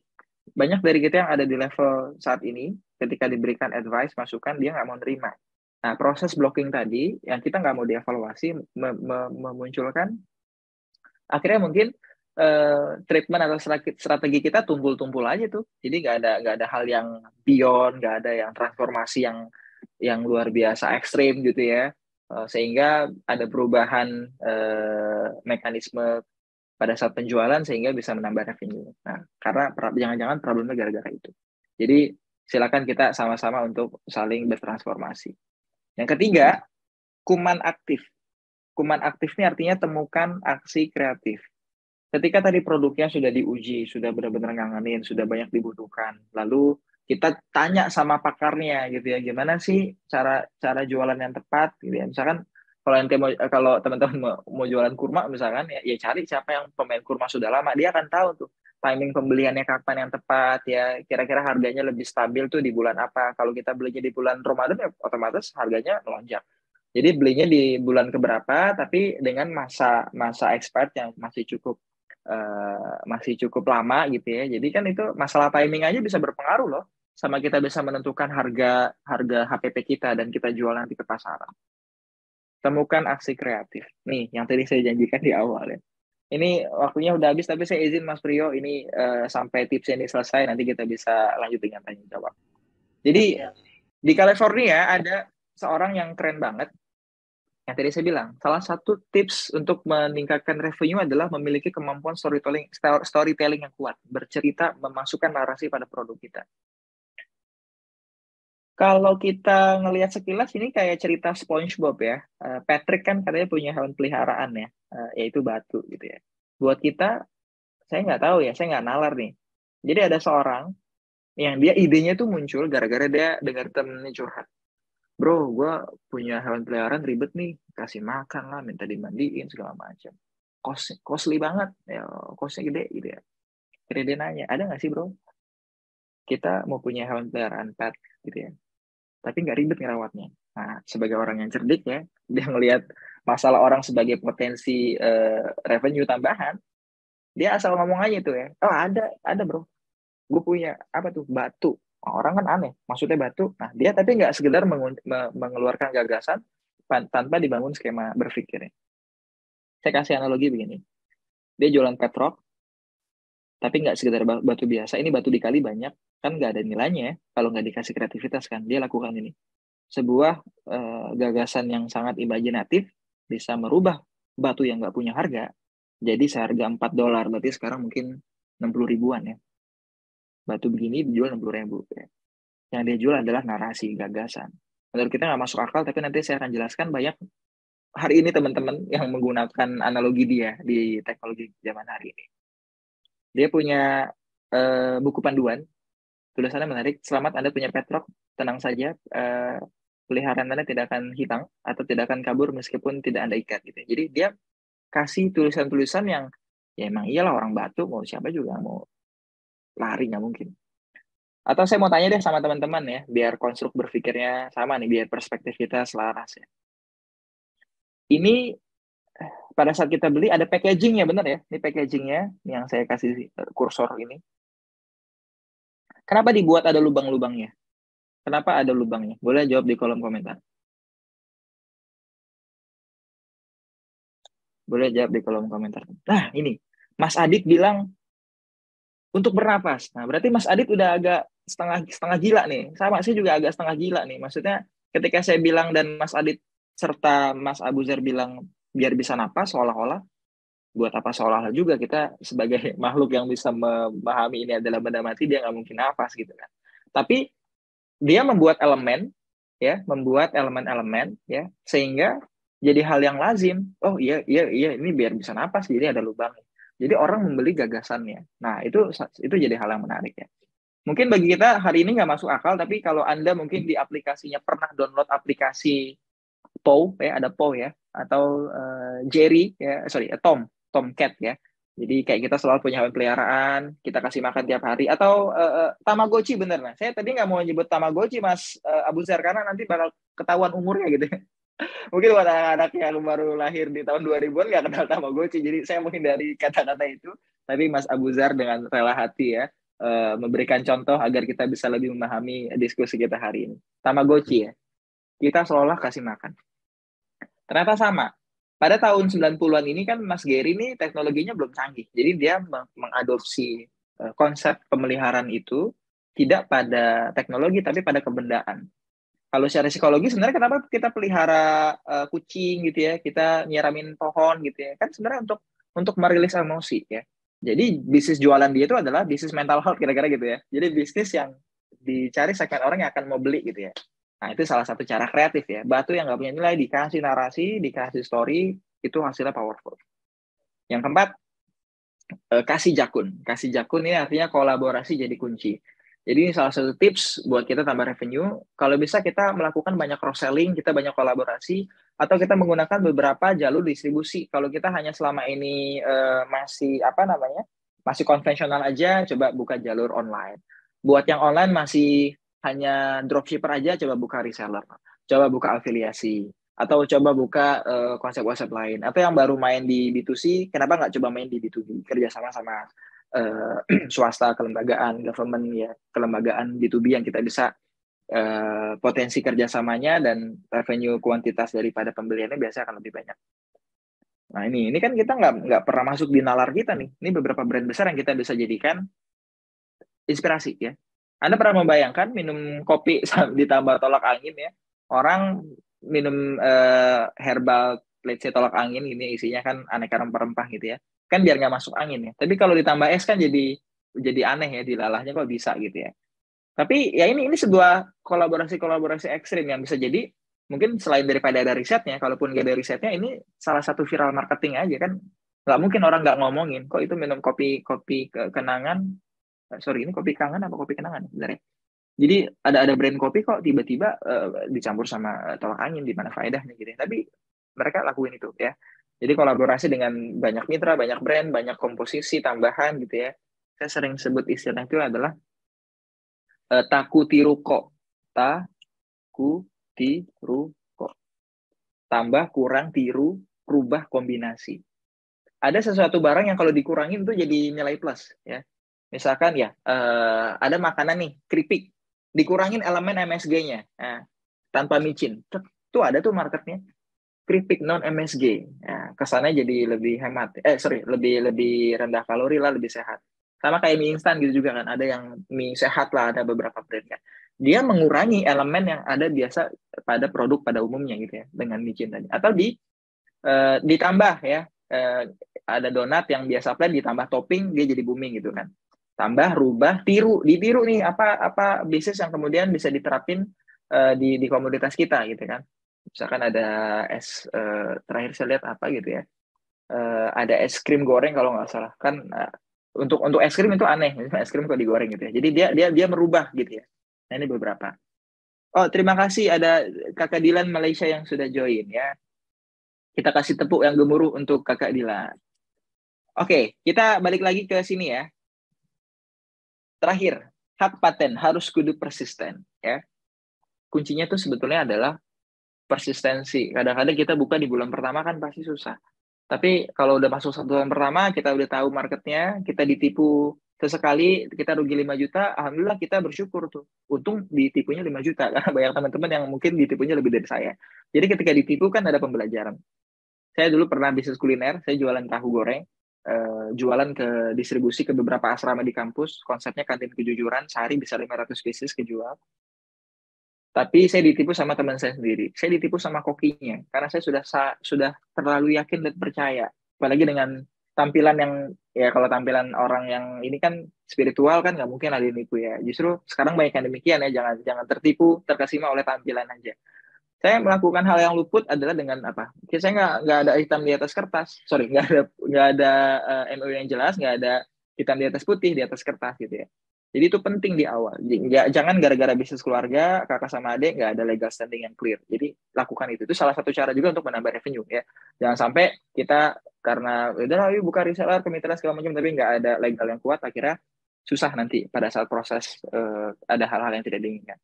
Banyak dari kita yang ada di level saat ini, ketika diberikan advice, masukan, dia nggak mau nerima. Nah, proses blocking tadi, yang kita nggak mau dievaluasi, memunculkan, akhirnya mungkin treatment atau strategi kita tumpul-tumpul aja tuh. Jadi nggak ada hal yang beyond, nggak ada yang transformasi yang luar biasa ekstrim gitu ya, sehingga ada perubahan mekanisme pada saat penjualan sehingga bisa menambah revenue. Nah, karena jangan-jangan problemnya gara-gara itu. Jadi silakan kita sama-sama untuk saling bertransformasi. Yang ketiga, kuman aktif. Kuman aktif ini artinya temukan aksi kreatif. Ketika tadi produknya sudah diuji, sudah benar-benar ngangenin, sudah banyak dibutuhkan, lalu kita tanya sama pakarnya gitu ya, gimana sih cara jualan yang tepat gitu ya. Misalkan kalau teman-teman mau jualan kurma misalkan ya cari siapa yang pemain kurma sudah lama, dia akan tahu tuh timing pembeliannya kapan yang tepat ya, kira-kira harganya lebih stabil tuh di bulan apa. Kalau kita belinya di bulan Ramadan ya otomatis harganya melonjak. Jadi belinya di bulan keberapa tapi dengan masa expired yang masih cukup lama gitu ya. Jadi kan itu masalah timing aja bisa berpengaruh loh sama kita bisa menentukan harga HPP kita dan kita jual nanti ke pasaran. Temukan aksi kreatif. Nih, yang tadi saya janjikan di awal ya. Ini waktunya udah habis, tapi saya izin Mas Priyo, ini sampai tipsnya ini selesai, nanti kita bisa lanjut dengan tanya jawab. Jadi, di California ada seorang yang keren banget. Yang tadi saya bilang, salah satu tips untuk meningkatkan revenue adalah memiliki kemampuan storytelling yang kuat, bercerita, memasukkan narasi pada produk kita. Kalau kita ngelihat sekilas ini kayak cerita SpongeBob ya. Patrick kan katanya punya hewan peliharaan ya, yaitu batu gitu ya. Buat kita, saya nggak tahu ya, saya nggak nalar nih. Jadi ada seorang yang dia idenya tuh muncul gara-gara dia dengar temennya curhat. Bro, gue punya hewan peliharaan ribet nih, kasih makan lah, minta dimandiin segala macam. Costly banget, ya, costnya gede gitu ya. Akhirnya dia nanya, ada nggak sih bro? Kita mau punya hewan peliharaan pet gitu ya, tapi nggak ribet ngerawatnya. Nah, sebagai orang yang cerdik ya, dia ngelihat masalah orang sebagai potensi revenue tambahan, dia asal ngomong aja tuh ya, oh ada bro, gue punya apa tuh batu. Orang kan aneh, maksudnya batu. Nah, dia tapi nggak sekedar mengeluarkan gagasan tanpa dibangun skema berpikirnya. Saya kasih analogi begini, dia jualan petrol, tapi nggak sekedar batu biasa. Ini batu dikali banyak, kan nggak ada nilainya ya, kalau nggak dikasih kreativitas kan. Dia lakukan ini. Sebuah gagasan yang sangat imajinatif bisa merubah batu yang nggak punya harga jadi seharga $4, berarti sekarang mungkin 60 ribuan ya. Batu begini dijual 60 ribu ya. Yang dia jual adalah narasi, gagasan. Menurut kita nggak masuk akal, tapi nanti saya akan jelaskan banyak hari ini teman-teman yang menggunakan analogi dia di teknologi zaman hari ini. Dia punya buku panduan, tulisannya menarik, selamat Anda punya petrok, tenang saja, peliharaan Anda tidak akan hilang atau tidak akan kabur meskipun tidak Anda ikat gitu. Jadi dia kasih tulisan-tulisan yang ya emang iyalah orang batu mau siapa juga mau lari nggak mungkin. Atau saya mau tanya deh sama teman-teman ya, biar konstruk berpikirnya sama nih, biar perspektif kita selaras ya. Ini pada saat kita beli ada packagingnya bener ya, ini packagingnya yang saya kasih kursor ini. Kenapa dibuat ada lubang-lubangnya? Kenapa ada lubangnya? Boleh jawab di kolom komentar. Boleh jawab di kolom komentar. Nah, ini. Mas Adit bilang untuk bernapas. Nah, berarti Mas Adit udah agak setengah gila nih. Sama, saya juga agak setengah gila nih. Maksudnya ketika saya bilang dan Mas Adit serta Mas Abuzer bilang biar bisa napas, seolah-olah buat apa seolah-olah juga kita sebagai makhluk yang bisa memahami ini adalah benda mati, dia nggak mungkin napas gitu kan. Tapi dia membuat elemen ya, membuat elemen-elemen ya sehingga jadi hal yang lazim. Oh iya ini biar bisa napas jadi ada lubang. Jadi orang membeli gagasannya. Nah, itu jadi hal yang menarik ya. Mungkin bagi kita hari ini nggak masuk akal, tapi kalau Anda mungkin di aplikasinya pernah download aplikasi Paw ya, ada Paw ya, atau Jerry ya, Tomcat ya. Jadi kayak kita selalu punya hewan peliharaan, kita kasih makan tiap hari, atau Tamagotchi bener. Nah, saya tadi nggak mau nyebut Tamagotchi Mas Abuzer karena nanti bakal ketahuan umurnya gitu. Mungkin buat anak-anak yang baru lahir di tahun 2000-an nggak kenal Tamagotchi, jadi saya menghindari kata-kata itu. Tapi Mas Abuzar dengan rela hati ya, memberikan contoh agar kita bisa lebih memahami diskusi kita hari ini. Tamagotchi ya, kita seolah kasih makan. Ternyata sama. Pada tahun 90-an ini kan Mas Gary ini teknologinya belum canggih. Jadi dia mengadopsi konsep pemeliharaan itu tidak pada teknologi tapi pada kebendaan. Kalau secara psikologi sebenarnya kenapa kita pelihara kucing gitu ya, kita nyiramin pohon gitu ya, kan sebenarnya untuk merilis emosi ya. Jadi bisnis jualan dia itu adalah bisnis mental health kira-kira gitu ya. Jadi bisnis yang dicari segmen orang yang akan mau beli gitu ya. Nah, itu salah satu cara kreatif ya. Batu yang nggak punya nilai dikasih narasi, dikasih story, itu hasilnya powerful. Yang keempat, kasih jakun. Kasih jakun ini artinya kolaborasi jadi kunci. Jadi ini salah satu tips buat kita tambah revenue. Kalau bisa kita melakukan banyak cross-selling, kita banyak kolaborasi, atau kita menggunakan beberapa jalur distribusi. Kalau kita hanya selama ini masih konvensional aja, coba buka jalur online. Buat yang online masih hanya dropshipper aja, coba buka reseller. Coba buka afiliasi. Atau coba buka konsep-konsep lain. Atau yang baru main di B2C, kenapa nggak coba main di B2B? Kerjasama sama swasta, kelembagaan, government ya, kelembagaan B2B yang kita bisa potensi kerjasamanya dan revenue kuantitas daripada pembeliannya biasanya akan lebih banyak. Nah ini kan kita nggak pernah masuk di nalar kita nih. Ini beberapa brand besar yang kita bisa jadikan inspirasi ya. Anda pernah membayangkan minum kopi ditambah tolak angin ya? Orang minum herbal, let's say tolak angin ini isinya kan aneka rempah-rempah gitu ya. Kan biar nggak masuk angin ya. Tapi kalau ditambah es kan jadi aneh ya, dilalahnya kok bisa gitu ya. Tapi ya ini sebuah kolaborasi ekstrim yang bisa jadi mungkin selain daripada ada risetnya, kalaupun nggak ada risetnya, ini salah satu viral marketing aja kan. Nggak mungkin orang nggak ngomongin, kok itu minum kopi kenangan, sorry ini kopi kangen apa kopi kenangan sebenarnya. Jadi ada brand kopi kok tiba-tiba dicampur sama tolak angin, di mana faedahnya gitu ya. Tapi mereka lakuin itu ya. Jadi kolaborasi dengan banyak mitra, banyak brand, banyak komposisi tambahan gitu ya. Saya sering sebut istilah itu adalah taku tiru kok. Taku tiru kok. Tambah, kurang, tiru, rubah, kombinasi. Ada sesuatu barang yang kalau dikurangin tuh jadi nilai plus ya. Misalkan ya ada makanan nih, keripik. Dikurangin elemen MSG-nya. Nah, tanpa micin. Tuh ada tuh marketnya. Keripik non MSG. Nah, kesannya jadi lebih hemat. Lebih rendah kalori lah, lebih sehat. Sama kayak mie instan gitu juga kan. Ada yang mie sehat lah, ada beberapa brand kan. Dia mengurangi elemen yang ada biasa pada produk pada umumnya gitu ya, dengan micin tadi. Atau ditambah ya. Ada donat yang biasa plain ditambah topping, dia jadi booming gitu kan. Tambah, rubah, ditiru nih apa bisnis yang kemudian bisa diterapin di komoditas kita gitu kan. Misalkan ada es terakhir saya lihat apa gitu ya, ada es krim goreng kalau nggak salah kan. Untuk es krim itu aneh, es krim kok digoreng gitu ya. Jadi dia merubah gitu ya. Nah ini beberapa. Oh terima kasih ada Kakak Dilan Malaysia yang sudah join ya. Kita kasih tepuk yang gemuruh untuk Kakak Dilan. Oke, kita balik lagi ke sini ya. Terakhir, hak paten harus kudu persisten ya. Kuncinya tuh sebetulnya adalah persistensi. Kadang-kadang kita buka di bulan pertama kan pasti susah. Tapi kalau udah masuk 1 bulan pertama, kita udah tahu marketnya, kita ditipu sesekali, kita rugi 5 juta, alhamdulillah kita bersyukur tuh. Untung ditipunya 5 juta, karena banyak teman-teman yang mungkin ditipunya lebih dari saya. Jadi ketika ditipu kan ada pembelajaran. Saya dulu pernah bisnis kuliner, saya jualan tahu goreng, jualan ke distribusi ke beberapa asrama di kampus, konsepnya kantin kejujuran, sehari bisa 500 pieces kejual. Tapi saya ditipu sama teman saya sendiri. Saya ditipu sama kokinya karena saya sudah terlalu yakin dan percaya. Apalagi dengan tampilan yang ya kalau tampilan orang yang ini kan spiritual kan nggak mungkin ada yang nipu ya. Justru sekarang banyak yang demikian ya. Jangan tertipu, terkesima oleh tampilan aja. Saya melakukan hal yang luput adalah dengan apa? Saya nggak ada hitam di atas kertas. Sorry, nggak ada MOU yang jelas, nggak ada hitam di atas putih di atas kertas gitu ya. Jadi itu penting di awal. Jangan gara-gara bisnis keluarga, kakak sama adik, nggak ada legal standing yang clear. Jadi lakukan itu. Itu salah satu cara juga untuk menambah revenue ya. Jangan sampai kita karena udah yuk buka reseller, kemitraan segala macam, tapi nggak ada legal yang kuat, akhirnya susah nanti pada saat proses ada hal-hal yang tidak diinginkan.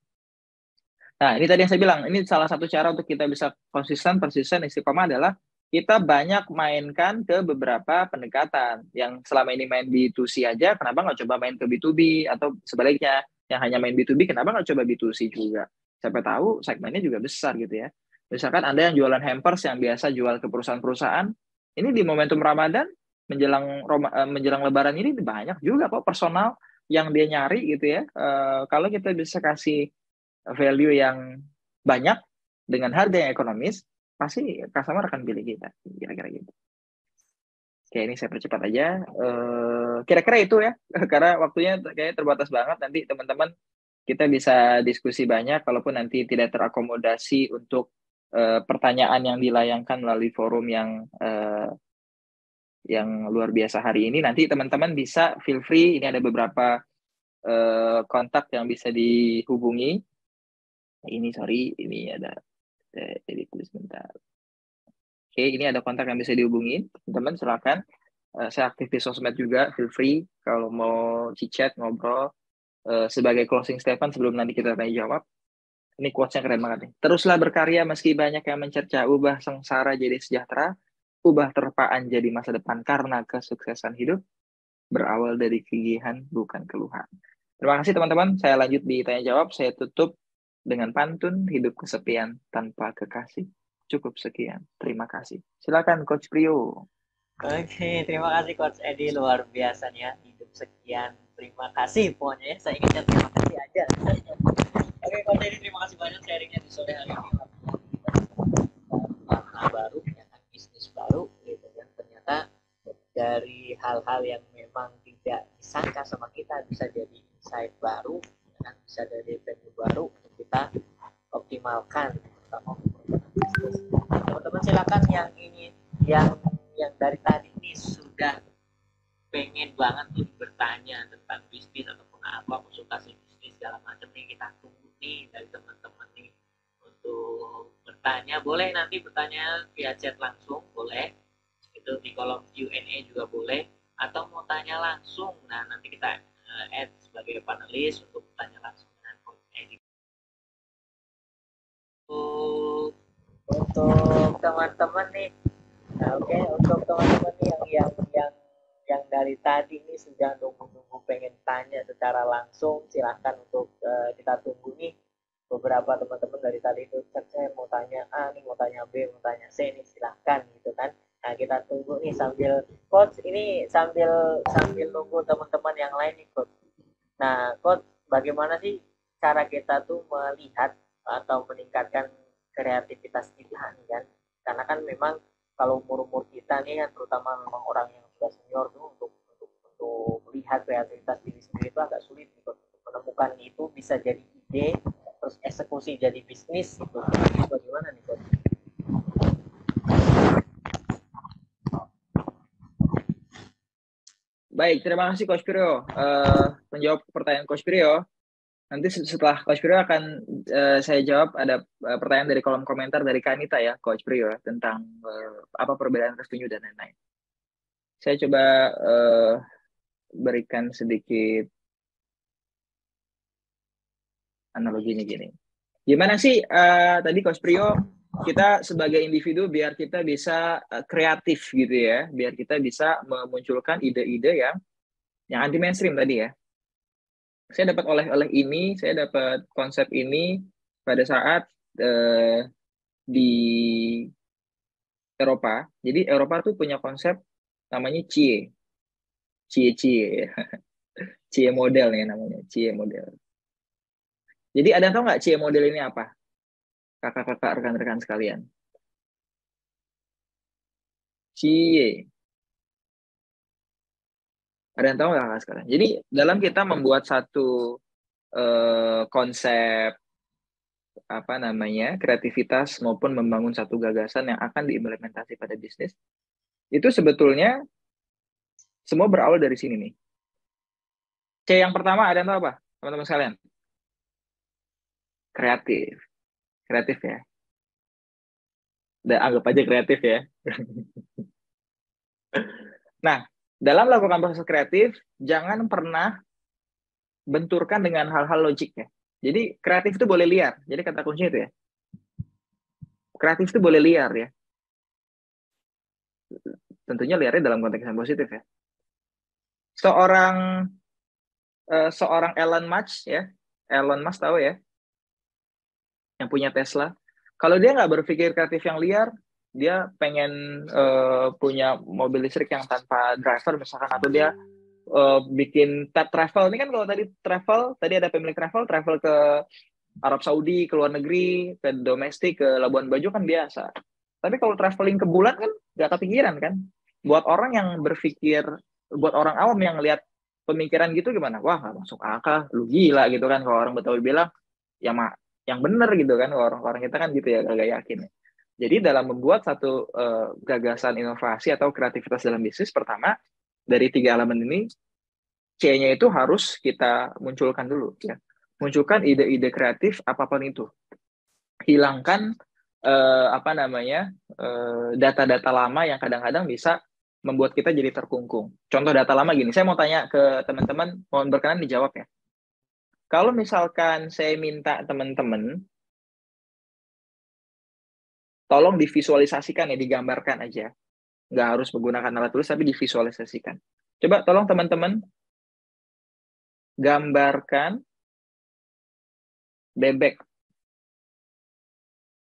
Nah ini tadi yang saya bilang, ini salah satu cara untuk kita bisa konsisten, persisten, istiqomah adalah kita banyak mainkan ke beberapa pendekatan. Yang selama ini main B2C aja, kenapa nggak coba main ke B2B? Atau sebaliknya, yang hanya main B2B, kenapa nggak coba B2C juga? Siapa tahu segmennya juga besar gitu ya. Misalkan Anda yang jualan hampers yang biasa jual ke perusahaan-perusahaan, ini di momentum Ramadan, menjelang Lebaran ini banyak juga kok personal yang dia nyari gitu ya. Kalau kita bisa kasih value yang banyak dengan harga yang ekonomis, pasti customer akan pilih kita, kira-kira gitu. Oke, ini saya percepat aja. Kira-kira itu ya, karena waktunya kayaknya terbatas banget. Nanti teman-teman kita bisa diskusi banyak, kalaupun nanti tidak terakomodasi untuk pertanyaan yang dilayangkan melalui forum yang luar biasa hari ini. Nanti teman-teman bisa feel free, ini ada beberapa kontak yang bisa dihubungi. Ini ada edit sebentar. Oke, ini ada kontak yang bisa dihubungin. Teman-teman silakan. Saya aktif di sosmed juga, feel free kalau mau chat ngobrol. Sebagai closing statement sebelum nanti kita tanya jawab. Ini quotes-nya keren banget nih. Teruslah berkarya meski banyak yang mencerca, ubah sengsara jadi sejahtera, ubah terpaan jadi masa depan karena kesuksesan hidup berawal dari kegigihan bukan keluhan. Terima kasih teman-teman. Saya lanjut di tanya jawab. Saya tutup dengan pantun hidup kesepian tanpa kekasih. Cukup sekian. Terima kasih. Silakan Coach Prio. Oke, terima kasih Coach Edi, luar biasanya. Hidup sekian. Terima kasih pokoknya ya. Saya ingatkan terima kasih aja. Oke Coach Edi, terima kasih banyak sharingnya di sore hari ini. usaha baru, ya kan, bisnis baru gitu kan. Ternyata dari hal-hal yang memang tidak disangka sama kita bisa jadi insight baru, ya kan, bisa dari value baru untuk kita optimalkan terutama untuk bisnis. Teman-teman silakan yang ini yang dari tadi ini sudah pengen banget tuh bertanya tentang bisnis ataupun apa konsultasi bisnis segala macam nih, kita tunggu nih dari teman-teman nih untuk bertanya. Boleh nanti bertanya via chat langsung, boleh itu di kolom Q&A juga boleh, atau mau tanya langsung, nah nanti kita add sebagai panelis untuk bertanya langsung dengan Coach Edi. Untuk teman-teman nih, nah, oke, untuk teman-teman nih yang dari tadi ini sudah nunggu-nunggu pengen tanya secara langsung, silahkan untuk kita tunggu nih. Beberapa teman-teman dari tadi itu saya mau tanya A nih, mau tanya B, mau tanya C nih, silahkan gitu kan. Nah, kita tunggu nih sambil Coach ini sambil nunggu teman-teman yang lain nih, Coach. Nah, Coach, bagaimana sih cara kita tuh melihat atau meningkatkan kreativitas kita nih kan? Karena kan memang kalau umur kita nih kan, terutama memang orang yang sudah senior tuh untuk melihat kreativitas diri sendiri itu agak sulit gitu. Untuk menemukan itu bisa jadi ide, terus eksekusi jadi bisnis gitu. Bagaimana nih, Coach? Baik, terima kasih Coach Priyo. Menjawab pertanyaan Coach Priyo. Nanti setelah Coach Priyo akan saya jawab, ada pertanyaan dari kolom komentar dari Kanita ya, Coach Priyo, tentang apa perbedaan revenue dan lain-lain. Saya coba berikan sedikit analoginya gini. Gimana sih tadi Coach Priyo, kita sebagai individu biar kita bisa kreatif gitu ya, biar kita bisa memunculkan ide-ide yang anti mainstream tadi ya. Saya dapat oleh ini, saya dapat konsep ini pada saat di Eropa. Jadi Eropa tuh punya konsep namanya CIE. CIE. CIE model ya namanya, CIE model. Jadi ada yang tahu nggak CIE model ini apa? Kakak-kakak, rekan-rekan sekalian. CIE. Ada yang tahu nggak kakak sekalian? Jadi dalam kita membuat satu konsep apa namanya kreativitas maupun membangun satu gagasan yang akan diimplementasi pada bisnis, itu sebetulnya semua berawal dari sini nih. C yang pertama ada yang tahu apa, teman-teman sekalian? Kreatif. Kreatif ya. Udah anggap aja kreatif ya. Nah, dalam melakukan proses kreatif, jangan pernah benturkan dengan hal-hal logik ya. Jadi kreatif itu boleh liar. Jadi kata kuncinya itu ya. Kreatif itu boleh liar ya. Tentunya liarnya dalam konteks yang positif ya. Seorang Elon Musk ya. Elon Musk tahu ya. Yang punya Tesla. Kalau dia nggak berpikir kreatif yang liar, dia pengen punya mobil listrik yang tanpa driver misalkan, atau dia bikin travel. Ini kan kalau tadi travel, tadi ada pemilik travel ke Arab Saudi, ke luar negeri, ke domestik, ke Labuan Bajo kan biasa. Tapi kalau traveling ke bulan kan nggak kepikiran kan. Buat orang yang berpikir, buat orang awam yang lihat pemikiran gitu gimana? Wah, nggak masuk akal, lu gila gitu kan. Kalau orang Betawi bilang, ya yang bener gitu kan. Orang-orang kita kan gitu ya, gak yakin. Jadi dalam membuat satu gagasan inovasi atau kreativitas dalam bisnis, pertama dari 3 elemen ini, C-nya itu harus kita munculkan dulu ya. Munculkan ide-ide kreatif apapun itu. Hilangkan data-data lama yang kadang-kadang bisa membuat kita jadi terkungkung. Contoh data lama gini, saya mau tanya ke teman-teman, mohon berkenan dijawab ya. Kalau misalkan saya minta teman-teman tolong divisualisasikan ya, digambarkan aja. Nggak harus menggunakan alat tulis, tapi divisualisasikan. Coba tolong teman-teman gambarkan bebek.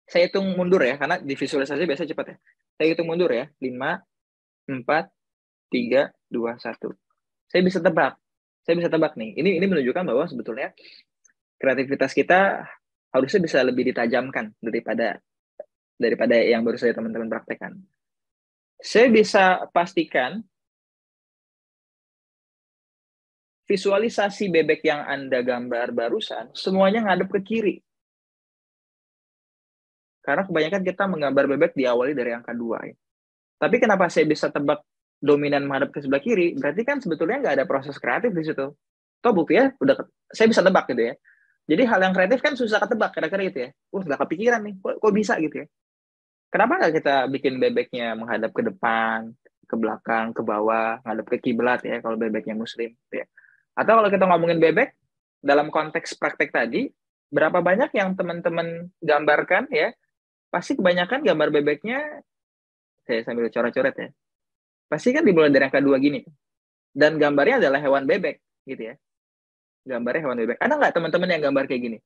Saya hitung mundur ya, karena divisualisasi biasa cepat ya. Saya hitung mundur ya, 5, 4, 3, 2, 1. Saya bisa tebak nih. Ini menunjukkan bahwa sebetulnya kreativitas kita harusnya bisa lebih ditajamkan daripada daripada yang baru saja teman-teman praktekkan. Saya bisa pastikan visualisasi bebek yang Anda gambar barusan, semuanya ngadep ke kiri. Karena kebanyakan kita menggambar bebek diawali dari angka 2. Ya. Tapi kenapa saya bisa tebak dominan menghadap ke sebelah kiri? Berarti kan sebetulnya nggak ada proses kreatif di situ. Toh buktinya saya bisa tebak gitu ya. Jadi hal yang kreatif kan susah ketebak, kira-kira gitu ya. Nggak kepikiran nih, kok bisa gitu ya. Kenapa nggak kita bikin bebeknya menghadap ke depan, ke belakang, ke bawah, menghadap ke kiblat ya, kalau bebeknya muslim. Gitu ya. Atau kalau kita ngomongin bebek, dalam konteks praktek tadi, berapa banyak yang teman-teman gambarkan ya, pasti kebanyakan gambar bebeknya, saya sambil coret-coret ya, pasti kan dimulai dari angka 2 gini. Dan gambarnya adalah hewan bebek, gitu ya. Gambarnya hewan bebek. Ada nggak teman-teman yang gambar kayak gini?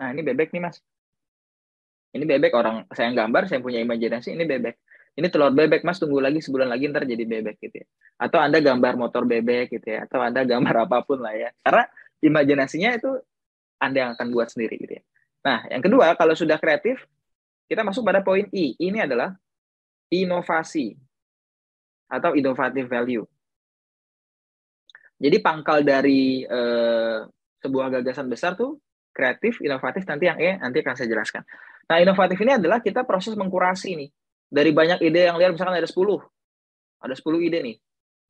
Nah, ini bebek nih, Mas. Ini bebek, orang saya yang gambar, saya punya imajinasi, ini bebek. Ini telur bebek, Mas, tunggu lagi sebulan lagi, ntar jadi bebek, gitu ya. Atau Anda gambar motor bebek, gitu ya. Atau Anda gambar apapun lah ya. Karena imajinasinya itu Anda yang akan buat sendiri, gitu ya. Nah, yang kedua, kalau sudah kreatif, kita masuk pada poin I. Ini adalah inovasi atau innovative value. Jadi pangkal dari sebuah gagasan besar tuh kreatif, inovatif, nanti yang E nanti akan saya jelaskan. Nah, inovatif ini adalah kita proses mengkurasi nih. Dari banyak ide yang liar, misalkan ada 10 ide nih.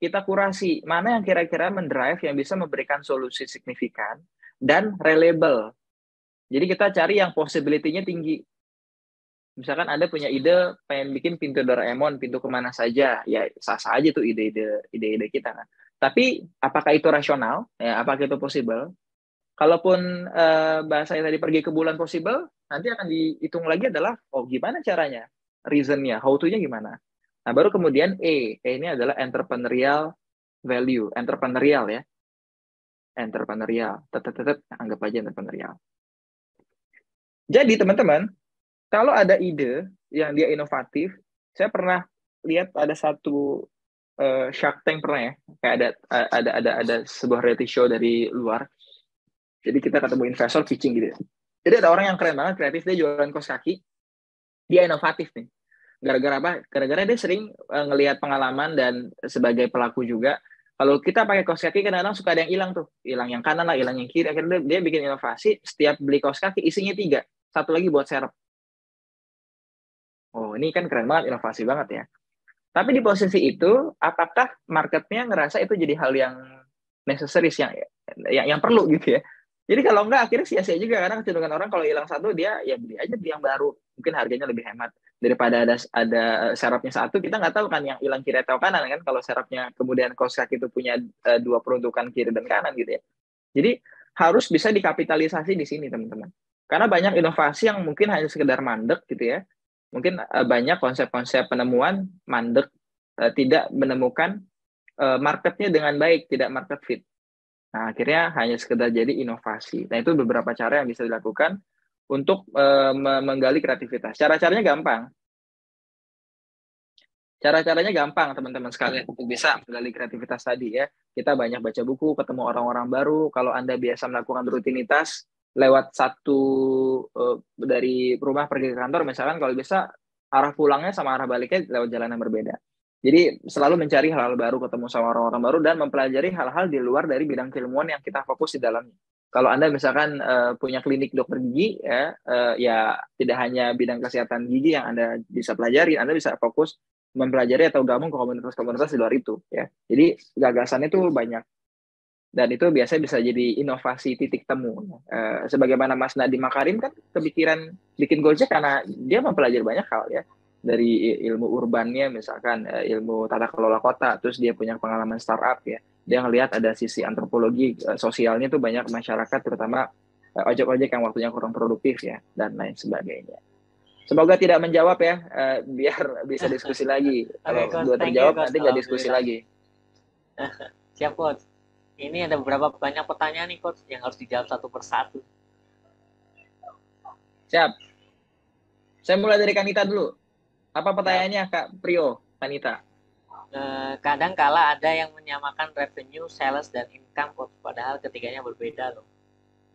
Kita kurasi mana yang kira-kira mendrive yang bisa memberikan solusi signifikan dan reliable. Jadi kita cari yang possibility-nya tinggi. Misalkan Anda punya ide pengen bikin pintu Doraemon, pintu kemana saja, ya sah-sah aja tuh ide-ide kita kan. Tapi apakah itu rasional? Ya, apakah itu possible? Kalaupun bahasanya tadi pergi ke bulan possible, nanti akan dihitung lagi adalah, oh gimana caranya? Reason-nya, how to-nya gimana? Nah, baru kemudian E ini adalah entrepreneurial value, entrepreneurial ya. Entrepreneurial, tetep anggap aja entrepreneurial. Jadi teman-teman, kalau ada ide yang dia inovatif, saya pernah lihat ada satu Shark Tank pernah ya, kayak ada sebuah reality show dari luar. Jadi kita ketemu investor pitching gitu ya. Jadi ada orang yang keren banget, kreatif, dia jualan kaos kaki, dia inovatif nih. Gara-gara apa? Gara-gara dia sering ngelihat pengalaman dan sebagai pelaku juga. Kalau kita pakai kaos kaki kadang-kadang suka ada yang hilang tuh, hilang yang kanan lah, hilang yang kiri. Akhirnya dia bikin inovasi, setiap beli kaos kaki isinya 3, satu lagi buat serep. Oh, ini kan keren banget, inovasi banget ya. Tapi di posisi itu, apakah marketnya ngerasa itu jadi hal yang necessary, yang perlu gitu ya? Jadi kalau enggak, akhirnya sia-sia juga. Karena kecenderungan orang kalau hilang satu, dia ya beli aja yang baru. Mungkin harganya lebih hemat. Daripada ada serapnya satu, kita nggak tahu kan yang hilang kiri atau kanan kan. Kalau serapnya kemudian kaos kaki itu punya 2 peruntukan kiri dan kanan gitu ya. Jadi harus bisa dikapitalisasi di sini teman-teman. Karena banyak inovasi yang mungkin hanya sekedar mandek gitu ya. Mungkin banyak konsep-konsep penemuan mandek, tidak menemukan marketnya dengan baik, tidak market fit. Nah, akhirnya hanya sekedar jadi inovasi. Nah, itu beberapa cara yang bisa dilakukan untuk menggali kreativitas. Cara-caranya gampang. Cara-caranya gampang, teman-teman sekalian, untuk bisa menggali kreativitas tadi ya. Kita banyak baca buku, ketemu orang-orang baru. Kalau Anda biasa melakukan rutinitas, lewat satu dari rumah pergi ke kantor, misalkan kalau bisa arah pulangnya sama arah baliknya lewat jalan yang berbeda. Jadi selalu mencari hal-hal baru, ketemu sama orang-orang baru, dan mempelajari hal-hal di luar dari bidang keilmuan yang kita fokus di dalamnya. Kalau Anda misalkan punya klinik dokter gigi, ya tidak hanya bidang kesehatan gigi yang Anda bisa pelajari, Anda bisa fokus mempelajari atau gabung ke komunitas-komunitas di luar itu. Ya. Jadi gagasannya itu banyak. Dan itu biasanya bisa jadi inovasi titik temu. Sebagaimana Mas Nadiem Makarim kan kepikiran bikin Gojek karena dia mempelajari banyak hal ya. Dari ilmu urbannya misalkan ilmu tata kelola kota, terus dia punya pengalaman startup ya. Dia ngelihat ada sisi antropologi sosialnya tuh banyak masyarakat, terutama ojek-ojek yang waktunya kurang produktif ya, dan lain sebagainya. Semoga tidak menjawab ya, biar bisa diskusi lagi. Kalau dua terjawab nanti nggak diskusi lagi. Siap, Coach. Ini ada beberapa banyak pertanyaan nih, Coach, yang harus dijawab satu persatu. Siap. Saya mulai dari Kanita dulu. Apa pertanyaannya, Kak Prio, Kanita? Kadang kala ada yang menyamakan revenue, sales, dan income, Coach, padahal ketiganya berbeda loh.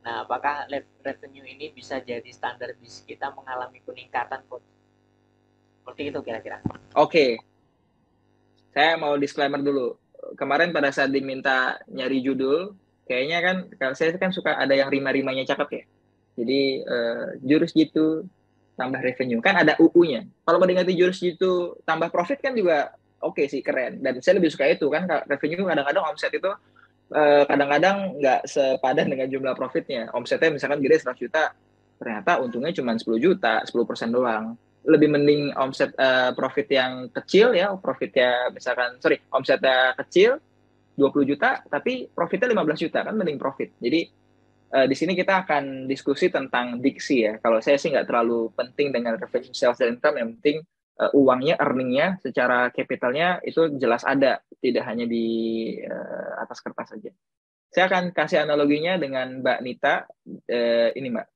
Nah, apakah revenue ini bisa jadi standar bisnis kita mengalami peningkatan, Coach? Seperti itu kira-kira. Oke. Saya mau disclaimer dulu. Kemarin pada saat diminta nyari judul, kayaknya kan kalau saya kan suka ada yang rima-rimanya cakep ya. Jadi jurus jitu tambah revenue kan ada UU-nya. Kalau mau diganti jurus jitu tambah profit kan juga oke sih, keren. Dan saya lebih suka itu kan, revenue kadang-kadang omset itu kadang-kadang nggak sepadan dengan jumlah profitnya. Omsetnya misalkan gede 100 juta, ternyata untungnya cuma 10 juta, 10% doang. Lebih mending omset profit yang kecil ya, profitnya misalkan, omsetnya kecil 20 juta, tapi profitnya 15 juta, kan mending profit. Jadi di sini kita akan diskusi tentang diksi ya. Kalau saya sih nggak terlalu penting dengan revenue, sales, dan income, yang penting uangnya, earningnya, secara capitalnya itu jelas ada, tidak hanya di atas kertas saja. Saya akan kasih analoginya dengan Mbak Nita. Ini Mbak,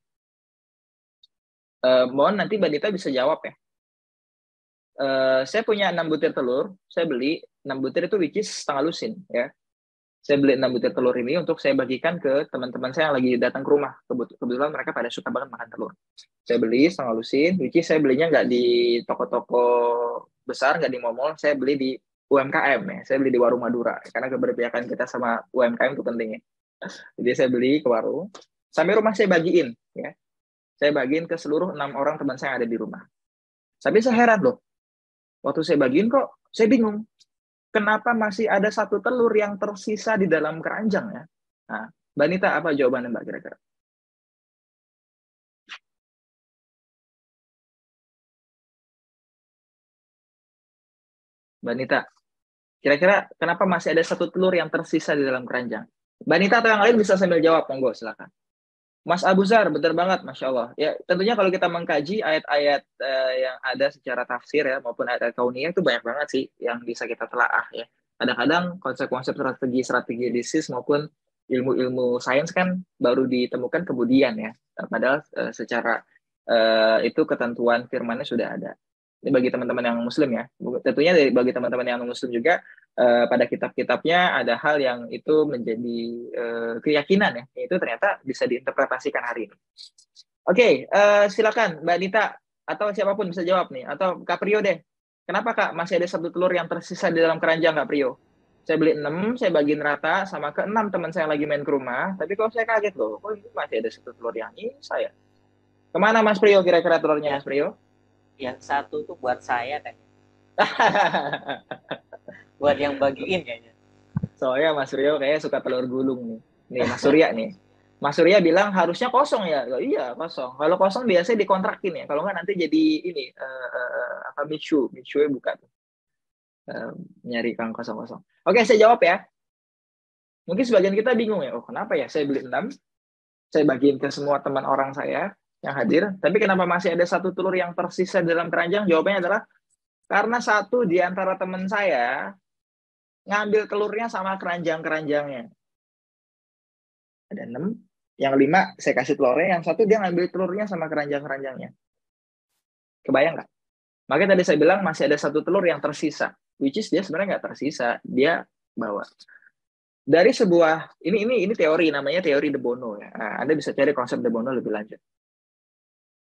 mohon nanti Mbak Nita bisa jawab ya. Saya punya 6 butir telur, saya beli 6 butir itu which is setengah lusin ya. Saya beli 6 butir telur ini untuk saya bagikan ke teman-teman saya yang lagi datang ke rumah. Kebetulan mereka pada suka banget makan telur. Saya beli setengah lusin, which is saya belinya nggak di toko-toko besar, nggak di mall, saya beli di UMKM ya. Saya beli di Warung Madura, karena keberpihakan kita sama UMKM itu penting ya. Jadi saya beli ke warung, sampai rumah saya bagiin ya. Saya bagiin ke seluruh 6 orang teman saya yang ada di rumah. Tapi saya heran loh, waktu saya bagiin kok saya bingung. Kenapa masih ada 1 telur yang tersisa di dalam keranjang ya? Nah, Mbak Nita, apa jawabannya Mbak kira-kira? Mbak Nita, kira-kira kenapa masih ada 1 telur yang tersisa di dalam keranjang? Mbak Nita atau yang lain bisa sambil jawab, monggo silakan. Mas Abu Zar, benar banget, Masya Allah. Ya, tentunya kalau kita mengkaji ayat-ayat yang ada secara tafsir ya, maupun ayat-ayat kauniyah, itu banyak banget sih yang bisa kita telaah ya. Kadang-kadang konsep-konsep strategi bisnis maupun ilmu-ilmu sains kan baru ditemukan kemudian ya. Padahal secara itu ketentuan firmannya sudah ada. Ini bagi teman-teman yang muslim ya. Tentunya bagi teman-teman yang muslim juga, pada kitab-kitabnya ada hal yang itu menjadi keyakinan ya. Itu ternyata bisa diinterpretasikan hari ini. Oke, silakan Mbak Nita atau siapapun bisa jawab nih. Atau Kak Prio deh. Kenapa Kak masih ada 1 telur yang tersisa di dalam keranjang, Kak Prio? Saya beli 6, saya bagiin rata sama ke 6 teman saya lagi main ke rumah. Tapi kalau saya kaget loh, kok ini masih ada 1 telur yang ini saya. Kemana Mas Prio kira-kira telurnya, Mas Prio? Yang 1 tuh buat saya kan. Buat yang bagiin kayaknya. Soalnya Mas Prio kayaknya suka telur gulung nih. Nih Mas Surya nih. Mas Surya bilang harusnya kosong ya. Iya kosong. Kalau kosong biasanya dikontrakin ya. Kalau nggak nanti jadi ini apa Michu buka tuh. Nyari kang kosong-kosong. Oke, saya jawab ya. Mungkin sebagian kita bingung ya. Oh kenapa ya saya beli 6, saya bagiin ke semua teman orang saya yang hadir. Tapi kenapa masih ada 1 telur yang tersisa dalam keranjang? Jawabannya adalah karena 1 di antara teman saya ngambil telurnya sama keranjang-keranjangnya. Ada 6, yang 5 saya kasih telurnya, yang 1 dia ngambil telurnya sama keranjang-keranjangnya. Kebayang nggak? Makanya tadi saya bilang masih ada 1 telur yang tersisa, which is dia sebenarnya nggak tersisa, dia bawa. Dari sebuah, ini teori, namanya teori De Bono ya. Nah, Anda bisa cari konsep De Bono lebih lanjut.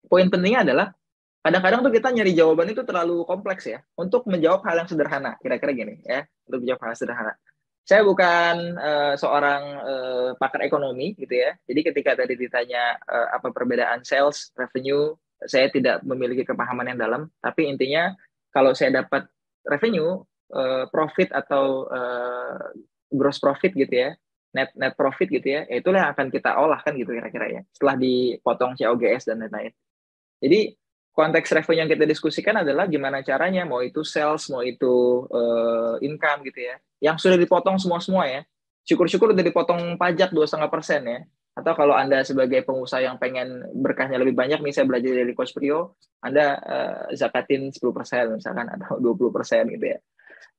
Poin pentingnya adalah kadang-kadang tuh kita nyari jawaban itu terlalu kompleks ya untuk menjawab hal yang sederhana, kira-kira gini ya, untuk menjawab hal yang sederhana. Saya bukan seorang pakar ekonomi gitu ya. Jadi ketika tadi ditanya apa perbedaan sales, revenue, saya tidak memiliki kepahaman yang dalam. Tapi intinya kalau saya dapat revenue, profit atau gross profit gitu ya, net profit gitu ya, itulah yang akan kita olah kan gitu kira-kira ya. Setelah dipotong COGS dan lain-lain. Jadi konteks revenue yang kita diskusikan adalah gimana caranya, mau itu sales, mau itu income gitu ya, yang sudah dipotong semua ya. Syukur-syukur udah dipotong pajak 2,5% ya. Atau kalau Anda sebagai pengusaha yang pengen berkahnya lebih banyak, nih saya belajar dari Coach Prio, Anda zakatin 10% misalkan, atau 20% gitu ya.